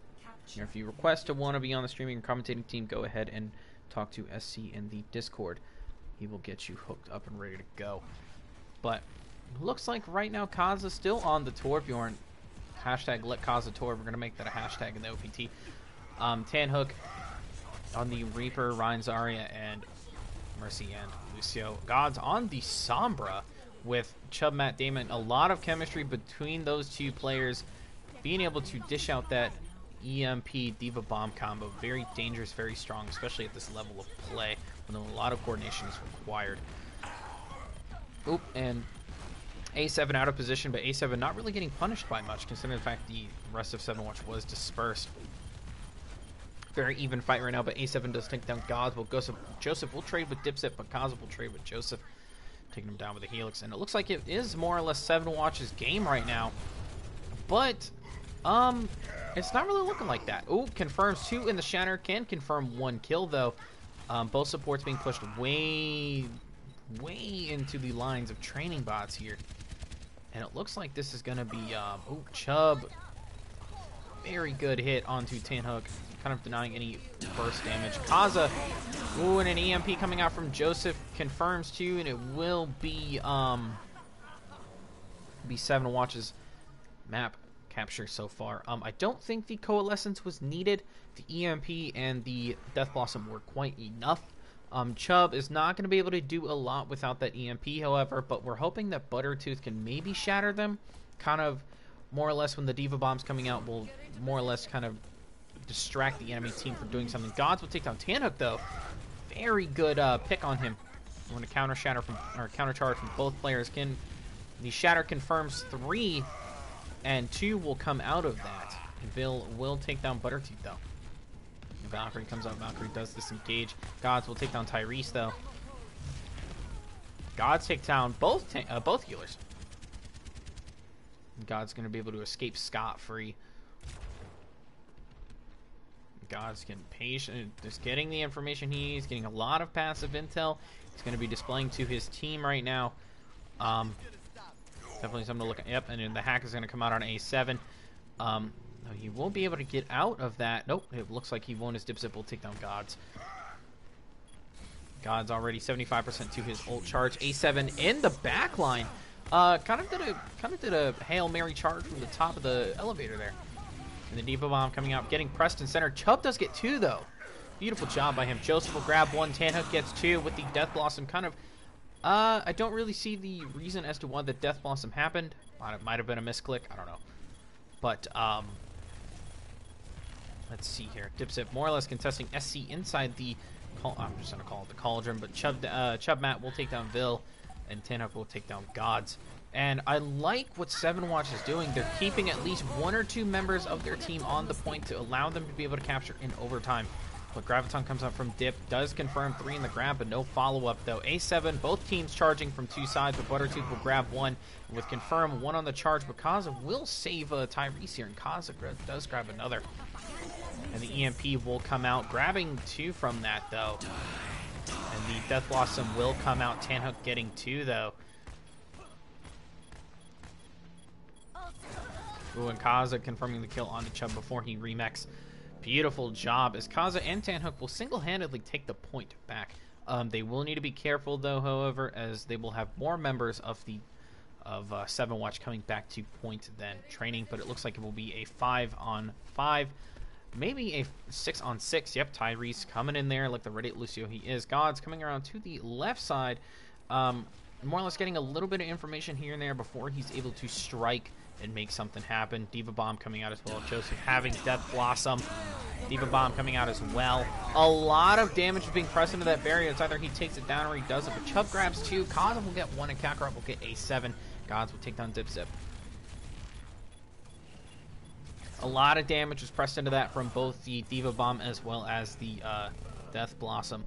if you request to want to be on the streaming or commentating team, go ahead and talk to SC in the Discord. He will get you hooked up and ready to go. But looks like right now Kaza's still on the Torbjorn. Hashtag let Kaza Torb. We're going to make that a hashtag in the OPT. Tanhook on the Reaper, Ryan Zarya, and Mercy and Lucio. Gods on the Sombra with Chubb, Matt Damon. A lot of chemistry between those two players. Being able to dish out that EMP Diva Bomb combo. Very dangerous, very strong, especially at this level of play when a lot of coordination is required. Oop, and A7 out of position, but A7 not really getting punished by much, considering the fact the rest of 7watch was dispersed. Very even fight right now, but A7 does take down Gods. Well, Joseph will trade with Dipset, but Kaza will trade with Joseph, taking him down with a Helix. And it looks like it is more or less 7watch's game right now. But, it's not really looking like that. Ooh, confirms 2 in the Shatter. Can confirm 1 kill, though. Both supports being pushed way into the lines of training bots here. And it looks like this is going to be, ooh, Chubb. Very good hit onto Tanhook. Kind of denying any burst damage. Kaza, ooh, and an EMP coming out from Joseph confirms 2, and it will be 7watch's map capture so far. I don't think the Coalescence was needed. The EMP and the Death Blossom were quite enough. Chubb is not going to be able to do a lot without that EMP, however, but we're hoping that Buttertooth can maybe shatter them. Kind of more or less when the Diva Bomb's coming out will more or less kind of distract the enemy team from doing something. Gods will take down Tanhook though. Very good pick on him. We're going to counter shatter from or counter charge from both players. The shatter confirms 3, and 2 will come out of that. Bill will take down Buttertooth though. Valkyrie comes out. Valkyrie does disengage. Gods will take down Tyrese though. Gods take down both healers. God's going to be able to escape scot-free. God's getting patient, just getting the information he needs, getting a lot of passive intel. He's going to be displaying to his team right now. Definitely something to look at. Yep, and then the hack is going to come out on A7. He won't be able to get out of that. Nope, it looks like he won't. His Dipzip will take down Gods. Gods already 75% to his ult charge. A7 in the back line. Kind of did a Hail Mary charge from the top of the elevator there. And the Diva Bomb coming out, getting pressed in center. Chubb does get 2 though. Beautiful job by him. Joseph will grab 1. Tanhook gets 2 with the Death Blossom. Kind of, I don't really see the reason as to why the Death Blossom happened. Might have been a misclick. I don't know. But let's see here. Dipzip more or less contesting SC inside the. I'm just gonna call it the cauldron. But Chubb Matt will take down Vil, and Tanhook will take down Gods. And I like what 7watch is doing. They're keeping at least 1 or 2 members of their team on the point to allow them to be able to capture in overtime. But Graviton comes out from Dip, does confirm 3 in the grab, but no follow-up though. A7, both teams charging from 2 sides, but Buttertooth will grab 1 with confirm 1 on the charge. But Kaza will save Tyrese here, and Kaza does grab another. And the EMP will come out, grabbing 2 from that though. And the Death Blossom will come out, Tanhook getting 2 though. Ooh, and Kaza confirming the kill onto Chubb before he remexes. Beautiful job as Kaza and Tanhook will single-handedly take the point back They will need to be careful, though, however, as they will have more members of 7Watch coming back to point than training, but it looks like it will be a 5-on-5, maybe a 6-on-6. Yep, Tyrese coming in there like the Reddit Lucio he is. Gods coming around to the left side, more or less getting a little bit of information here and there before he's able to strike and make something happen. Diva Bomb coming out as well. Joseph having Death Blossom. Diva Bomb coming out as well. A lot of damage is being pressed into that barrier. It's either he takes it down or he does it. But Chubb grabs 2. Kaza will get 1 and Kakarot will get a 7. Gods will take down Dip Zip. A lot of damage was pressed into that from both the Diva Bomb as well as the Death Blossom.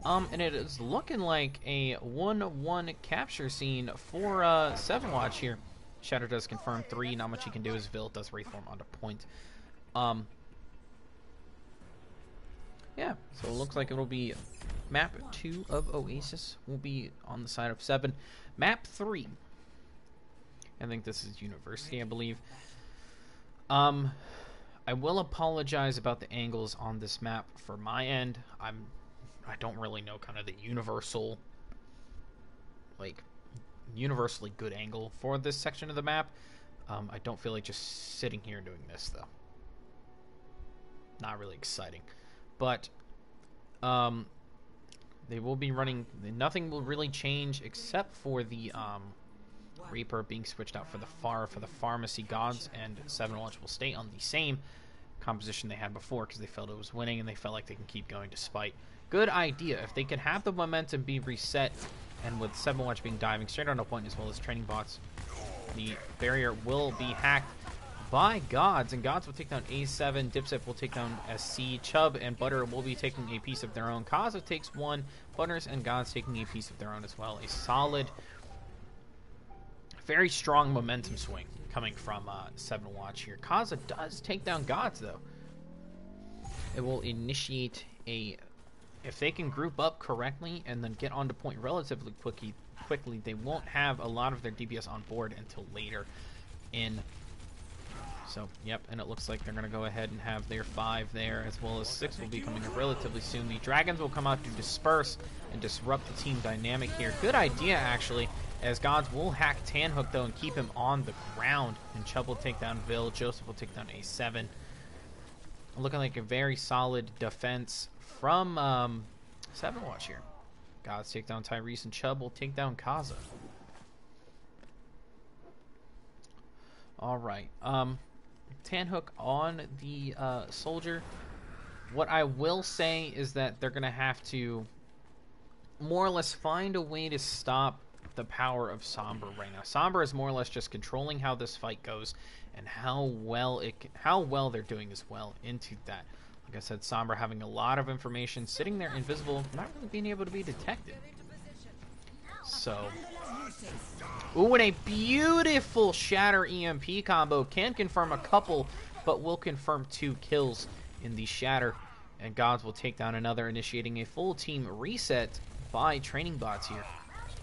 And it is looking like a 1-1 capture scene for 7Watch here. Shatter does confirm 3. Not much he can do as Vil does reform onto point. Yeah, so it looks like it'll be map 2 of Oasis will be on the side of 7. Map 3. I think this is University, I believe. I will apologize about the angles on this map for my end. I don't really know kind of the universally good angle for this section of the map. I don't feel like just sitting here doing this, though. Not really exciting. But they will be running. Nothing will really change except for the Reaper being switched out for the Pharmacy. Gods and 7Watch will stay on the same composition they had before because they felt it was winning and they felt like they can keep going despite. Good idea. If they could have the momentum be reset, and with 7Watch being diving straight on a point as well as training bots, the barrier will be hacked by Gods, and Gods will take down A7. Dipsip will take down SC. Chubb and Butter will be taking a piece of their own. Kaza takes 1. Butters and Gods taking a piece of their own as well. A solid, very strong momentum swing coming from 7Watch here. Kaza does take down Gods, though. It will initiate a... If they can group up correctly and then get onto point relatively quickly, they won't have a lot of their DPS on board until later in. So, yep, and it looks like they're going to go ahead and have their 5 there, as well as 6 will be coming up relatively soon. The Dragons will come out to disperse and disrupt the team dynamic here. Good idea, actually, as Gods will hack Tanhook, though, and keep him on the ground. And Chubb will take down Vil. Joseph will take down A7. Looking like a very solid defense from 7Watch here. Gods take down Tyrese, and Chubb will take down Kaza. Alright. Tanhook on the Soldier. What I will say is that they're going to have to more or less find a way to stop the power of Sombra right now. Sombra is more or less just controlling how this fight goes and how well they're doing as well into that. Like I said, Sombra having a lot of information, sitting there invisible, not really being able to be detected. So, ooh, and a beautiful Shatter EMP combo. Can confirm a couple, but will confirm 2 kills in the Shatter. And Gods will take down another, initiating a full team reset by training bots here.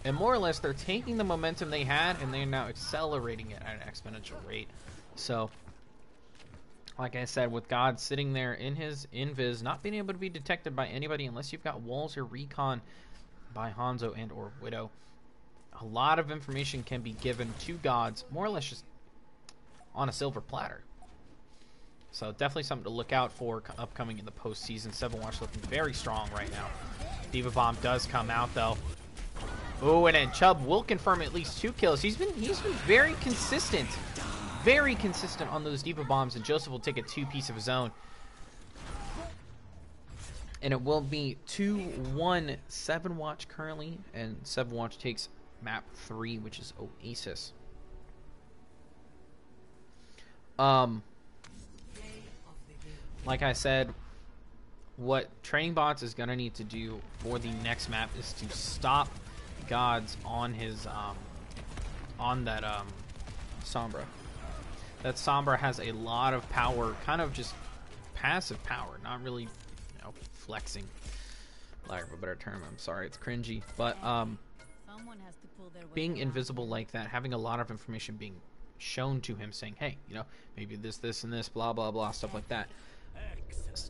And more or less, they're taking the momentum they had, and they're now accelerating it at an exponential rate. So, like I said, with God sitting there in his invis, not being able to be detected by anybody unless you've got walls or recon by Hanzo and or Widow, a lot of information can be given to Gods, more or less just on a silver platter. So definitely something to look out for upcoming in the postseason. 7Watch looking very strong right now. Diva Bomb does come out, though. Oh, and then Chubb will confirm at least 2 kills. He's been very consistent. Very consistent on those Diva Bombs, and Joseph will take a 2-piece of his own. And it will be 2-1 7Watch currently, and 7Watch takes map 3, which is Oasis. Like I said, what Training Bots is going to need to do for the next map is to stop Gods on his on that Sombra. That Sombra has a lot of power, kind of just passive power, not really, you know, flexing. Lack of a better term, I'm sorry, it's cringy. But being invisible like that, having a lot of information being shown to him, saying, hey, you know, maybe this, and this, blah, blah, blah, stuff like that.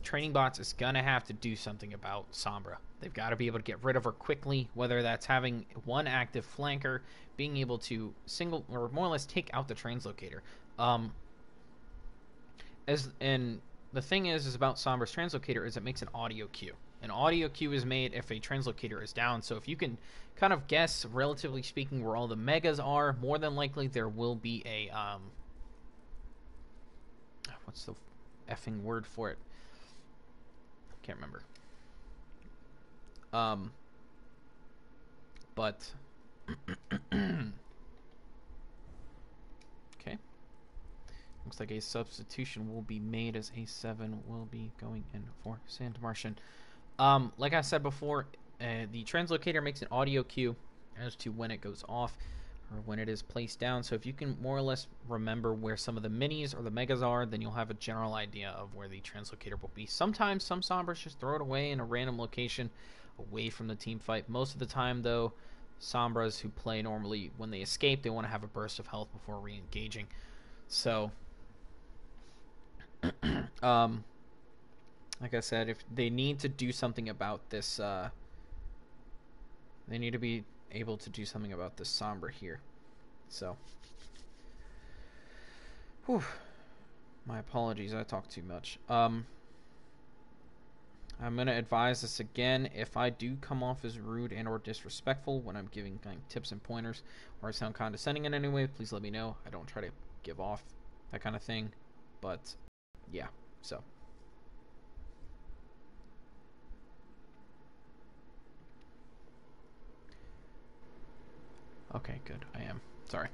Training Bots is gonna have to do something about Sombra. They've got to be able to get rid of her quickly, whether that's having one active flanker, being able to single or more or less take out the translocator. And the thing is about Sombra's translocator is it makes an audio cue. An audio cue is made if a translocator is down. So if you can kind of guess, relatively speaking, where all the megas are, more than likely there will be a what's the effing word for it? Can't remember. But okay. Looks like a substitution will be made as A7 will be going in for Sand Martian. Like I said before, the translocator makes an audio cue as to when it goes off or when it is placed down. So if you can more or less remember where some of the minis or the megas are, then you'll have a general idea of where the translocator will be. Sometimes some Sombras just throw it away in a random location away from the team fight. Most of the time, though, Sombras who play normally, when they escape, they want to have a burst of health before re-engaging. So, like I said, if they need to do something about this, they need to be able to do something about this Sombra here. So, whew, my apologies, I talk too much. I'm going to advise this again. If I do come off as rude and or disrespectful when I'm giving kind of tips and pointers, or I sound condescending in any way, please let me know. I don't try to give off that kind of thing. But, yeah, so. Okay, good. I am. Sorry.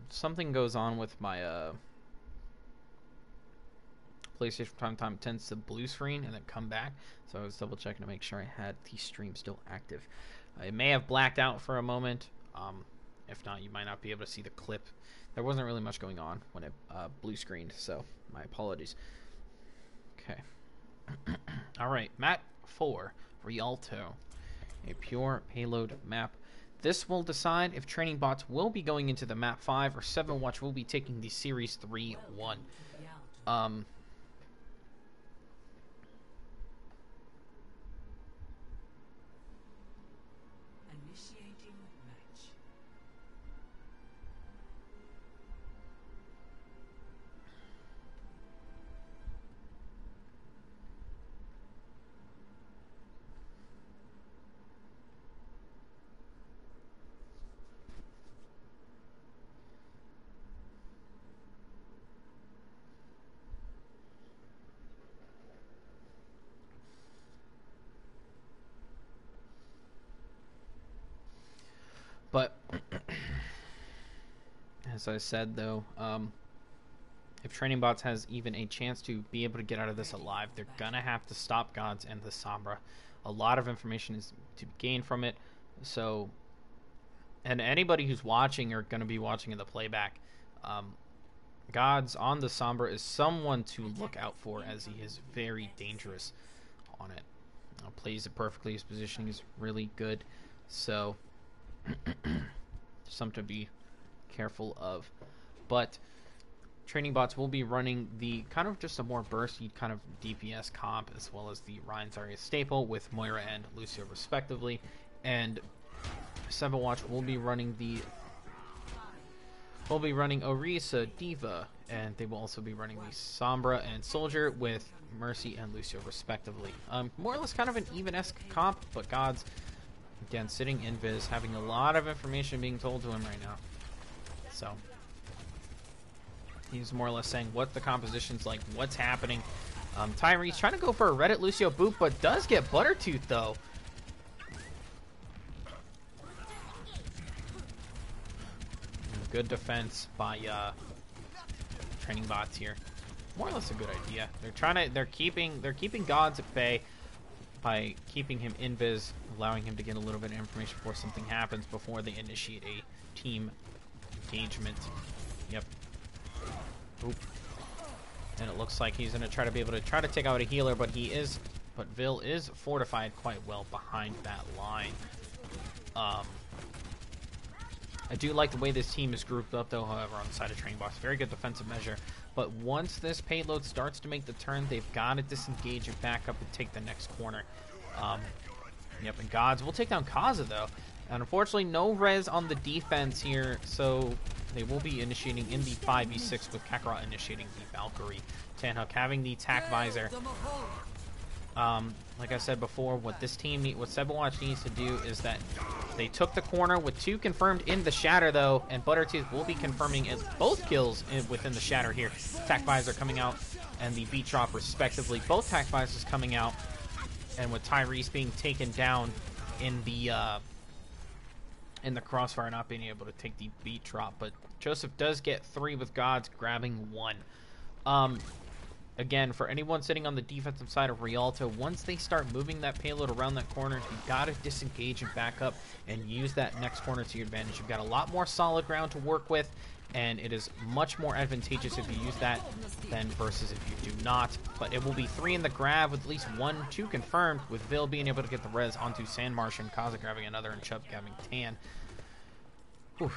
Something goes on with my PlayStation from time to time tends to blue screen and then come back. So I was double checking to make sure I had the stream still active. It may have blacked out for a moment. If not, you might not be able to see the clip. There wasn't really much going on when it blue screened, so my apologies. Okay. Alright, map 4, Rialto. A pure payload map. This will decide if Training Bots will be going into the map 5 or 7evonWatch will be taking the Series 3-1. Initiating match. But as I said, though, if Training Bots has even a chance to be able to get out of this alive, they're gonna have to stop Gods and the Sombra. A lot of information is to be gained from it. So, and anybody who's watching or gonna be watching in the playback, Gods on the Sombra is someone to look out for, as he is very dangerous on it. Plays it perfectly. His positioning is really good. So. Something to be careful of. But Training Bots will be running the kind of just a more bursty kind of DPS comp, as well as the Ryan Zarya staple with Moira and Lucio respectively. And 7evonWatch will be running Orisa, Diva, and they will also be running the Sombra and Soldier with Mercy and Lucio respectively. More or less kind of an even-esque comp, but Gods again, sitting invis, having a lot of information being told to him right now. So, he's more or less saying what the composition's like, what's happening. Tyree's trying to go for a Reddit Lucio boot, but does get Buttertooth, though. Good defense by Training Bots here. More or less a good idea. They're keeping Gods at bay by keeping him invis, allowing him to get a little bit of information before something happens, before they initiate a team engagement. Yep. Oop. And it looks like he's going to try to be able to take out a healer, but Vil is fortified quite well behind that line. I do like the way this team is grouped up, though, however, on the side of Training Box. Very good defensive measure. But once this payload starts to make the turn, they've got to disengage and back up and take the next corner. Yep, and Gods will take down Kaza, though. And unfortunately, no res on the defense here, so they will be initiating in the 5v6 with Kakarot initiating the Valkyrie. Tanhook having the attack visor. Like I said before, what this team, what 7evonWatch needs to do is that they took the corner with 2 confirmed in the Shatter, though, and Buttertooth will be confirming both kills within the Shatter here. Attack visor coming out and the beat drop respectively. Both attack visors coming out, and with Tyrese being taken down in the crossfire, not being able to take the beat drop, but Joseph does get 3 with Gods, grabbing 1. Again, for anyone sitting on the defensive side of Rialto, once they start moving that payload around that corner, you've got to disengage and back up and use that next corner to your advantage. You've got a lot more solid ground to work with, and it is much more advantageous if you use that than versus if you do not. But it will be 3 in the grab with at least 2 confirmed, with Vil being able to get the res onto Sandmarsh, Kaza grabbing another, and Chubb grabbing Tan. Whew.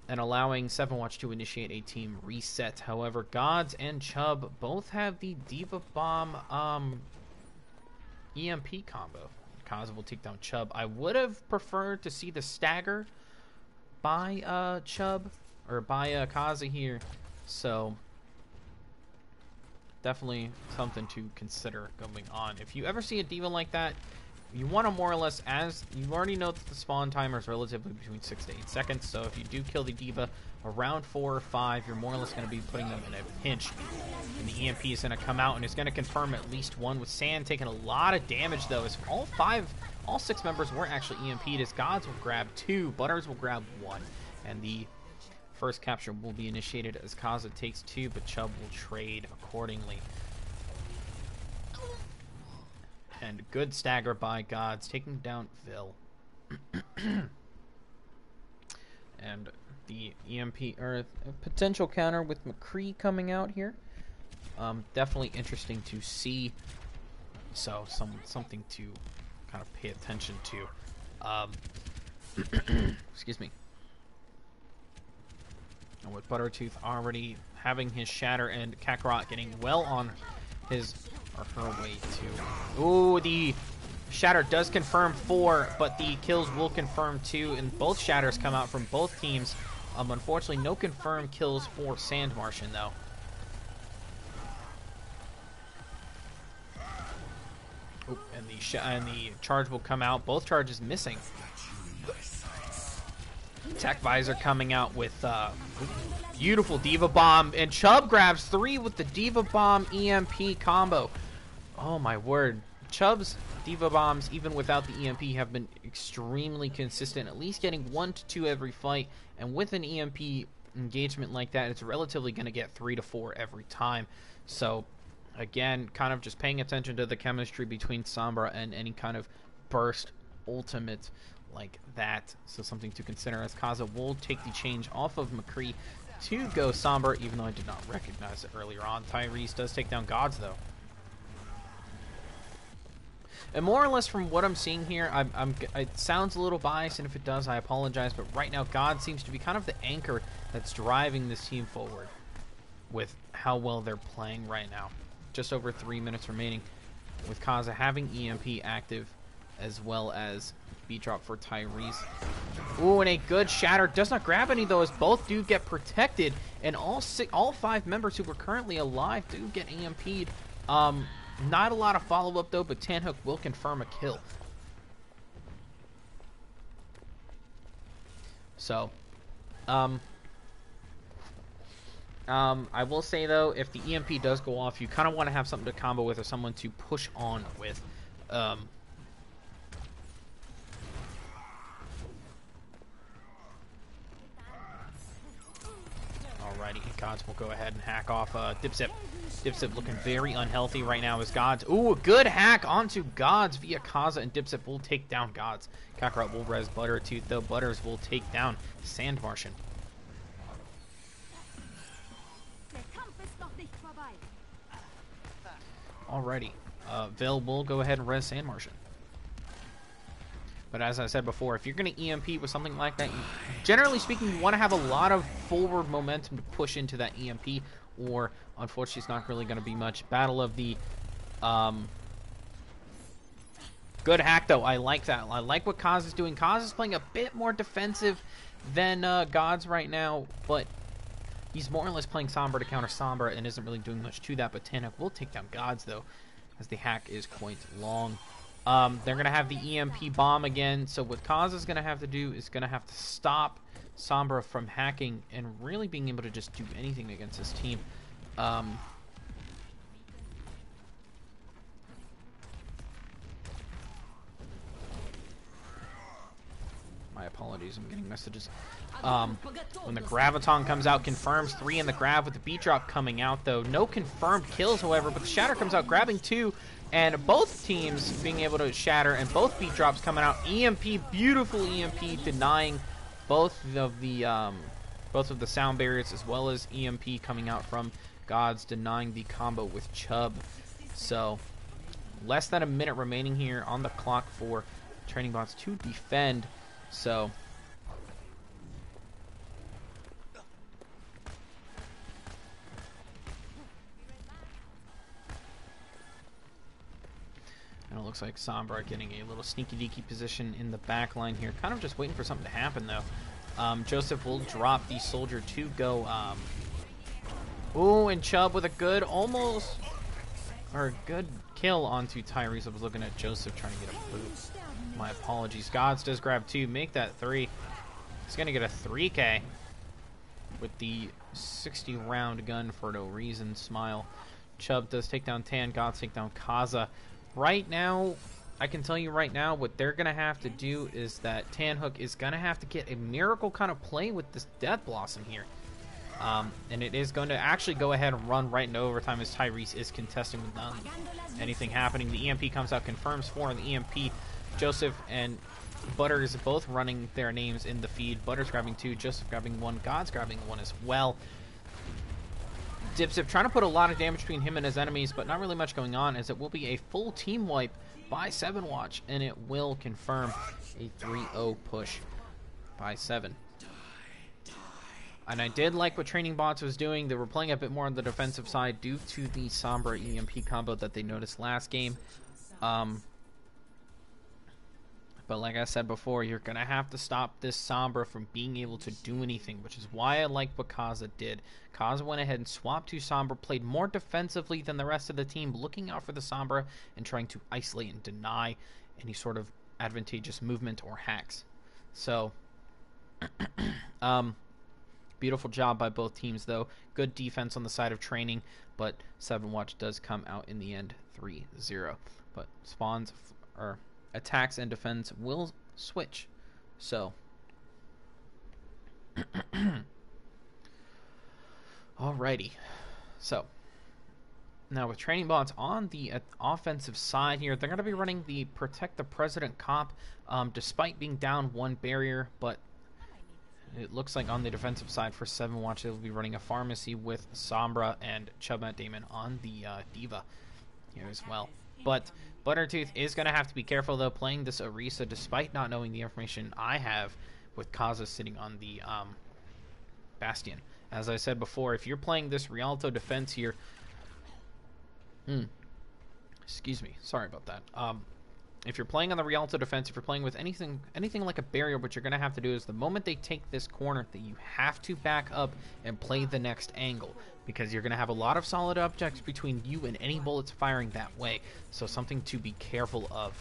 And allowing 7evonWatch to initiate a team reset. However, Gods and Chubb both have the Diva Bomb EMP combo. Kaza will take down Chubb. I would have preferred to see the stagger by Chubb, or by Kaza here. So, definitely something to consider going on. If you ever see a Diva like that, you want to more or less, as you already know that the spawn timer is relatively between 6 to 8 seconds, so if you do kill the Diva around 4 or 5, you're more or less going to be putting them in a pinch. And the EMP is going to come out and it's going to confirm at least 1, with Sand taking a lot of damage, though, as all 6 members weren't actually EMP'd, as Gods will grab 2, Butters will grab 1, and the first capture will be initiated as Kaza takes 2, but Chubb will trade accordingly. And good stagger by Gods, taking down Vil. And the EMP, or a potential counter with McCree coming out here. Definitely interesting to see. So, something to kind of pay attention to. Excuse me. And with Buttertooth already having his Shatter and Kakarot getting well on his or her way to... Ooh, the Shatter does confirm 4, but the kills will confirm 2, and both Shatters come out from both teams. Unfortunately, no confirmed kills for Sandmartian, though. Oop, and the charge will come out. Both charges missing. Tech Visor coming out with beautiful Diva Bomb, and Chubb grabs 3 with the Diva Bomb EMP combo. Oh my word. Chubb's Diva Bombs, even without the EMP, have been extremely consistent, at least getting 1 to 2 every fight, and with an EMP engagement like that, it's relatively going to get 3 to 4 every time. So, again, kind of just paying attention to the chemistry between Sombra and any kind of burst ultimate like that. So something to consider, as Kaza will take the change off of McCree to go Sombra, even though I did not recognize it earlier on. Tyrese does take down Gods, though. And more or less from what I'm seeing here, it sounds a little biased, and if it does, I apologize, but right now God seems to be kind of the anchor that's driving this team forward with how well they're playing right now. Just over 3 minutes remaining, with Kaza having EMP active, as well as beat drop for Tyrese. Ooh, and a good Shatter. Does not grab any, though, as both do get protected, and all 5 members who were currently alive do get EMP'd. Not a lot of follow-up, though, but Tanhook will confirm a kill. So, I will say, though, if the EMP does go off, you kind of want to have something to combo with or someone to push on with. Alrighty, Gods will go ahead and hack off Dipsip. Dipsip looking very unhealthy right now as Gods. Ooh, a good hack onto Gods via Kaza, and Dipsip will take down Gods. Kakarot will res Buttertooth, though. Butters will take down Sandmartian. Alrighty, Vil will go ahead and res Sandmartian. But as I said before, if you're going to EMP with something like that, generally speaking, you want to have a lot of forward momentum to push into that EMP, or unfortunately, it's not really going to be much. Battle of the... Good hack, though. I like that. I like what Kaz is doing. Kaz is playing a bit more defensive than Gods right now, but he's more or less playing Sombra to counter Sombra and isn't really doing much to that. But Tanuk will take down Gods, though, as the hack is quite long. They're going to have the EMP bomb again, so what Kaz is going to have to do is going to have to stop Sombra from hacking and really being able to just do anything against his team. My apologies, I'm getting messages. When the Graviton comes out, confirms 3 in the grab with the beat drop coming out, though. No confirmed kills, however, but the Shatter comes out grabbing 2, and both teams being able to shatter, and both beat drops coming out. EMP, beautiful EMP, denying both of the sound barriers, as well as EMP coming out from Gods, denying the combo with Chubb. So, less than a minute remaining here on the clock for Training Bots to defend. So, and it looks like Sombra getting a little sneaky-deaky position in the back line here. Kind of just waiting for something to happen, though. Joseph will drop the Soldier to go. Ooh, and Chubb with a good good kill onto Tyrese. I was looking at Joseph trying to get a boot. My apologies. Gods does grab 2, make that 3. He's going to get a 3K with the 60 round gun for no reason. Smile. Chubb does take down Tan. Gods take down Kaza. Right now, I can tell you right now, what they're going to have to do is that Tanhook is going to have to get a miracle kind of play with this Death Blossom here. And it is going to actually go ahead and run right into overtime as Tyrese is contesting with anything happening. The EMP comes out, confirms 4 on the EMP. Joseph and Butters both running their names in the feed. Butters grabbing 2, Joseph grabbing 1, Gods grabbing 1 as well. Dipzip trying to put a lot of damage between him and his enemies, but not really much going on, as it will be a full team wipe by 7watch, and it will confirm a 3-0 push by 7. And I did like what Training Bots was doing. They were playing a bit more on the defensive side due to the Sombra EMP combo that they noticed last game. But like I said before, you're going to have to stop this Sombra from being able to do anything, which is why I like what Kaza did. Kaza went ahead and swapped to Sombra, played more defensively than the rest of the team, looking out for the Sombra and trying to isolate and deny any sort of advantageous movement or hacks. So, beautiful job by both teams, though. Good defense on the side of Training, but 7watch does come out in the end 3-0. But spawns or attacks and defense will switch. So, alrighty. So, now with Training Bots on the offensive side here, they're going to be running the Protect the President comp, despite being down 1 barrier, but it looks like on the defensive side for 7watch, they'll be running a Pharmacy with Sombra and Chubb Damon on the Diva here as well. But Buttertooth is going to have to be careful, though, playing this Orisa, despite not knowing the information I have with Kaza sitting on the Bastion. As I said before, if you're playing this Rialto defense here... excuse me. Sorry about that. If you're playing on the Rialto defense, if you're playing with anything like a barrier, what you're going to have to do is the moment they take this corner, that you have to back up and play the next angle, because you're going to have a lot of solid objects between you and any bullets firing that way. So something to be careful of.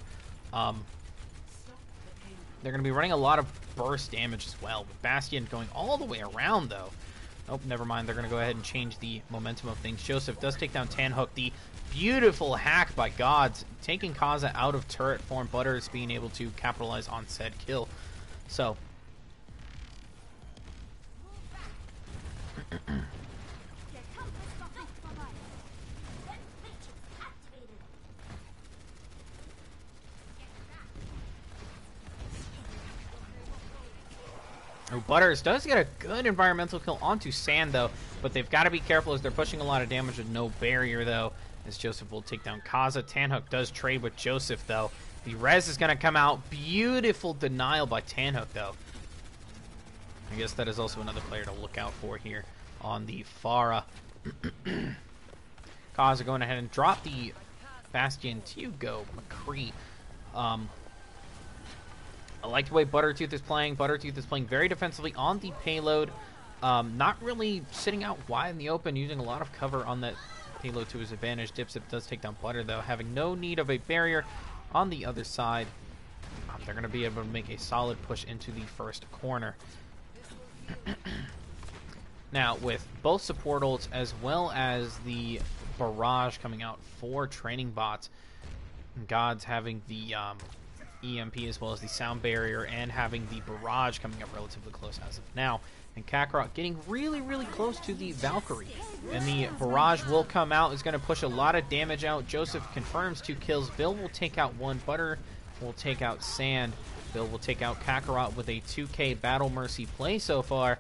They're going to be running a lot of burst damage as well, with Bastion going all the way around, though. Oh, never mind. They're going to go ahead and change the momentum of things. Joseph does take down Tanhook. The beautiful hack by Gods, taking Kaza out of turret form. Butters being able to capitalize on said kill. So, Butters does get a good environmental kill onto Sand, though, but they've got to be careful as they're pushing a lot of damage with no barrier, though, as Joseph will take down Kaza. Tanhook does trade with Joseph, though. The res is going to come out. Beautiful denial by Tanhook, though. I guess that is also another player to look out for here on the Pharah. Kaza going ahead and drop the Bastion to go McCree. I like the way Buttertooth is playing. Buttertooth is playing very defensively on the payload. Not really sitting out wide in the open, using a lot of cover on that payload to his advantage. Dipsip does take down Butter, though, having no need of a barrier on the other side. They're going to be able to make a solid push into the first corner. Now, with both support ults as well as the barrage coming out for training bots, Gods having the EMP as well as the sound barrier and having the barrage coming up relatively close as of now, and Kakarot getting really, really close to the Valkyrie. And the barrage will come out, is going to push a lot of damage out. Joseph confirms 2 kills. Bill will take out 1. Butter will take out Sand. Bill will take out Kakarot with a 2k Battle Mercy play so far.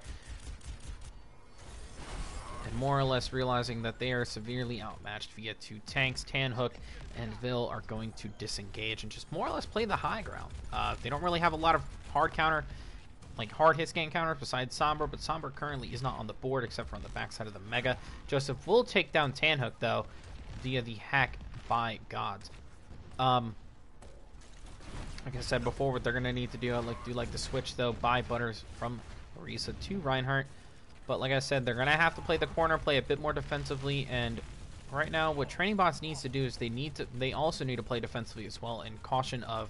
And more or less realizing that they are severely outmatched via 2 tanks. Tanhook and Vil are going to disengage and just more or less play the high ground. They don't really have a lot of hard hit scan counters besides Sombra, but Sombra currently is not on the board except for on the backside of the Mega. Joseph will take down Tanhook, though, via the hack by Gods. Like I said before, what they're going to need to do, the switch, though, by Butters from Orisa to Reinhardt. But like I said, they're going to have to play the corner, play a bit more defensively, and right now what Training Bots needs to do is they also need to play defensively as well, in caution of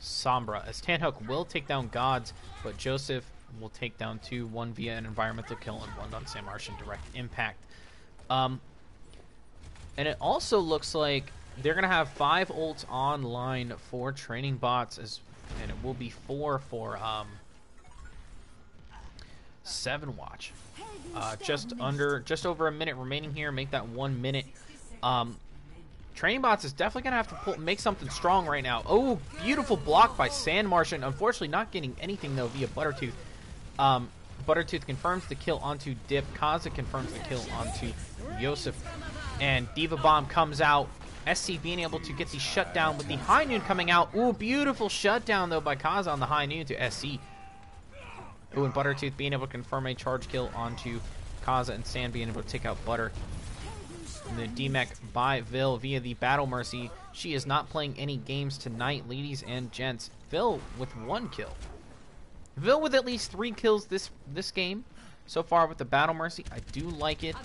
Sombra, as Tanhook will take down Gods, but Joseph will take down 2, 1 via an environmental kill and 1 on Sam Martian direct impact. And it also looks like they're going to have 5 ults online for Training Bots, and it will be 4 for 7evonWatch. Just over a minute remaining here. Make that 1 minute. Training Bots is definitely going to have to make something strong right now. Oh, beautiful block by Sand Martian. Unfortunately, not getting anything, though, via Buttertooth. Buttertooth confirms the kill onto Dip. Kaza confirms the kill onto Yosef. And Diva Bomb comes out. SC being able to get the shutdown with the High Noon coming out. Ooh, beautiful shutdown, though, by Kaza on the High Noon to SC. Ooh, and Buttertooth being able to confirm a charge kill onto Kaza, and Sand being able to take out Butter. And the DMEC by Vil via the Battle Mercy. She is not playing any games tonight, ladies and gents. Vil with 1 kill. Vil with at least 3 kills this game so far with the Battle Mercy. I do like it.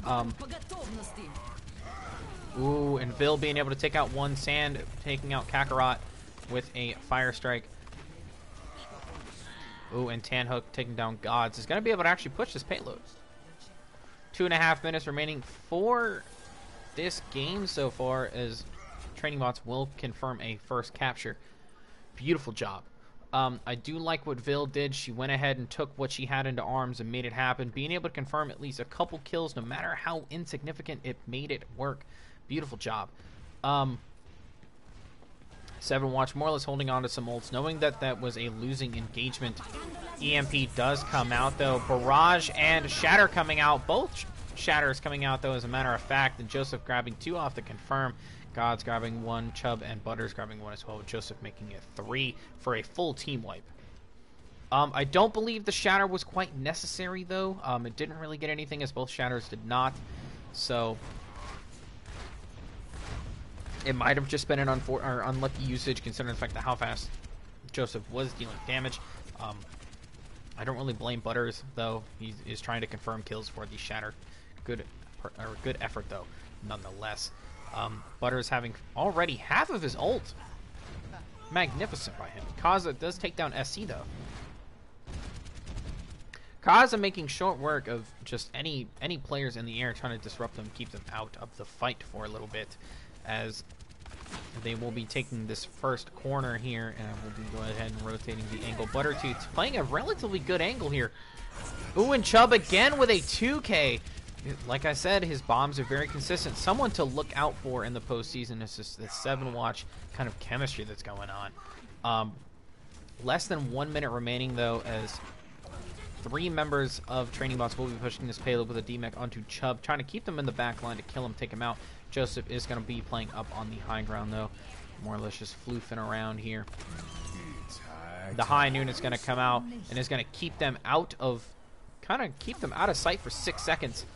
Ooh, and Vil being able to take out 1. Sand taking out Kakarot with a Fire Strike. Ooh, and Tanhook taking down Gods is going to be able to actually push this payload. 2.5 minutes remaining for this game so far, as Training Bots will confirm a first capture. Beautiful job. I do like what Vil did. She went ahead and took what she had into arms and made it happen. Being able to confirm at least a couple kills, no matter how insignificant, it made it work. Beautiful job. 7evonWatch more or less holding on to some ults, knowing that that was a losing engagement. EMP does come out, though. Barrage and Shatter coming out. Both Shatters coming out, though, as a matter of fact. And Joseph grabbing 2 off to confirm. God's grabbing 1. Chubb and Butters grabbing 1 as well, with Joseph making it 3 for a full team wipe. I don't believe the Shatter was quite necessary, though. It didn't really get anything, as both Shatters did not. So it might have just been an unlucky usage, considering the fact that how fast Joseph was dealing damage. I don't really blame Butters, though. He is trying to confirm kills for the Shatter. Good effort, though, nonetheless. Butters having already half of his ult. Magnificent by him. Kaza does take down SC, though. Kaza making short work of just any players in the air, trying to disrupt them, keep them out of the fight for a little bit, as they will be taking this first corner here, and we'll be going ahead and rotating the angle. Buttertooth playing a relatively good angle here. Ooh, and Chubb again with a 2K. Like I said, his bombs are very consistent. Someone to look out for in the postseason is just the 7evonWatch kind of chemistry that's going on. Less than 1 minute remaining, though, as 3 members of Training Bots will be pushing this payload with a DMEC onto Chubb, trying to keep them in the back line to kill him, take him out. Joseph is going to be playing up on the high ground, though. More or less just floofing around here. The high noon is going to come out and is going to keep them out of... kind of keep them out of sight for 6 seconds.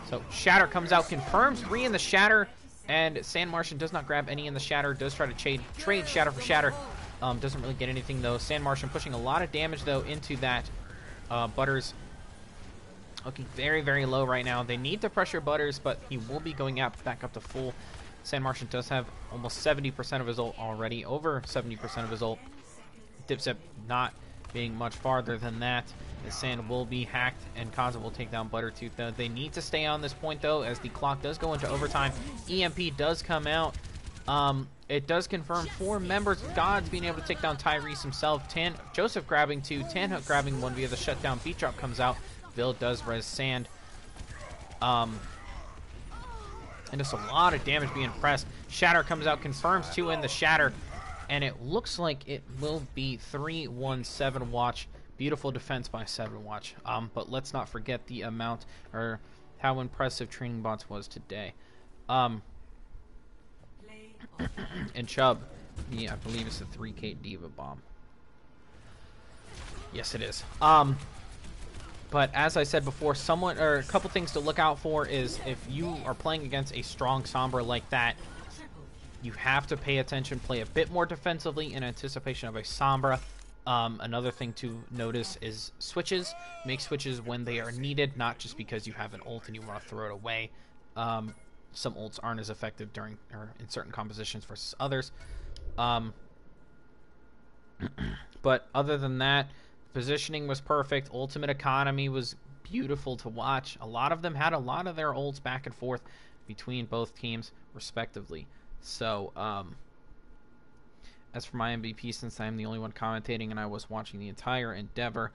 So Shatter comes out, confirms 3 in the Shatter, and Sand Martian does not grab any in the Shatter. Does try to trade Shatter for Shatter. Doesn't really get anything, though. Sand Martian pushing a lot of damage, though, into that. Butters looking very, very low right now. They need to pressure Butters, but he will be going back up to full. Sand Martian does have almost 70% of his ult already. Over 70% of his ult. Dipset not being much farther than that. The Sand will be hacked, and Kaza will take down Buttertooth. They need to stay on this point, though, as the clock does go into overtime. EMP does come out. It does confirm 4 members of Gods being able to take down Tyrese himself. Joseph grabbing 2, Tanhook grabbing 1 via the shutdown. Beat drop comes out. Bill does res Sand. And just a lot of damage being pressed. Shatter comes out, confirms 2 in the Shatter. And it looks like it will be 7evonWatch. Beautiful defense by 7evonWatch. But let's not forget the amount, or how impressive Training Bots was today. And Chubb, I believe it's a 3K Diva Bomb. Yes, it is. But as I said before, a couple things to look out for is if you are playing against a strong Sombra like that, you have to pay attention, play a bit more defensively in anticipation of a Sombra. Another thing to notice is switches. Make switches when they are needed, not just because you have an ult and you want to throw it away. Some ults aren't as effective during or in certain compositions versus others. But other than that, positioning was perfect. Ultimate economy was beautiful to watch. A lot of them had a lot of their ults back and forth between both teams, respectively. So, as for my MVP, since I'm the only one commentating and I was watching the entire endeavor,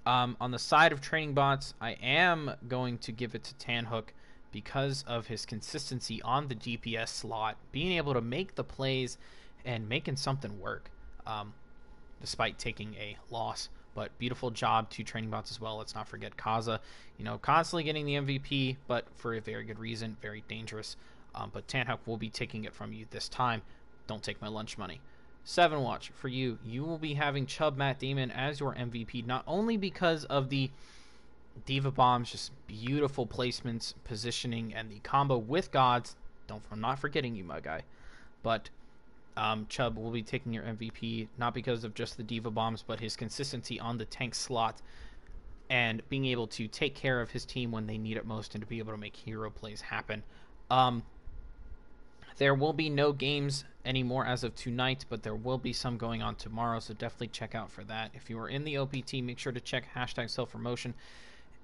on the side of Training Bots, I am going to give it to Tanhook because of his consistency on the DPS slot, being able to make the plays and making something work, despite taking a loss. But beautiful job to Training Bots as well. Let's not forget Kaza, constantly getting the MVP, but for a very good reason, very dangerous. But Tanhook will be taking it from you this time. Don't take my lunch money. 7evonWatch, for you, you will be having Chubb Matt Damon as your MVP, not only because of the Diva Bombs, just beautiful placements, positioning, and the combo with Gods. I'm not forgetting you, my guy. But Chubb will be taking your MVP, not because of just the Diva Bombs, but his consistency on the tank slot and being able to take care of his team when they need it most and to be able to make hero plays happen. There will be no games anymore as of tonight, but there will be some going on tomorrow, so definitely check out for that. If you are in the OPT, make sure to check #self-promotion.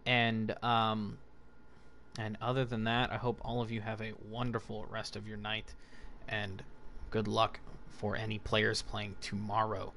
And other than that, I hope all of you have a wonderful rest of your night, and good luck for any players playing tomorrow.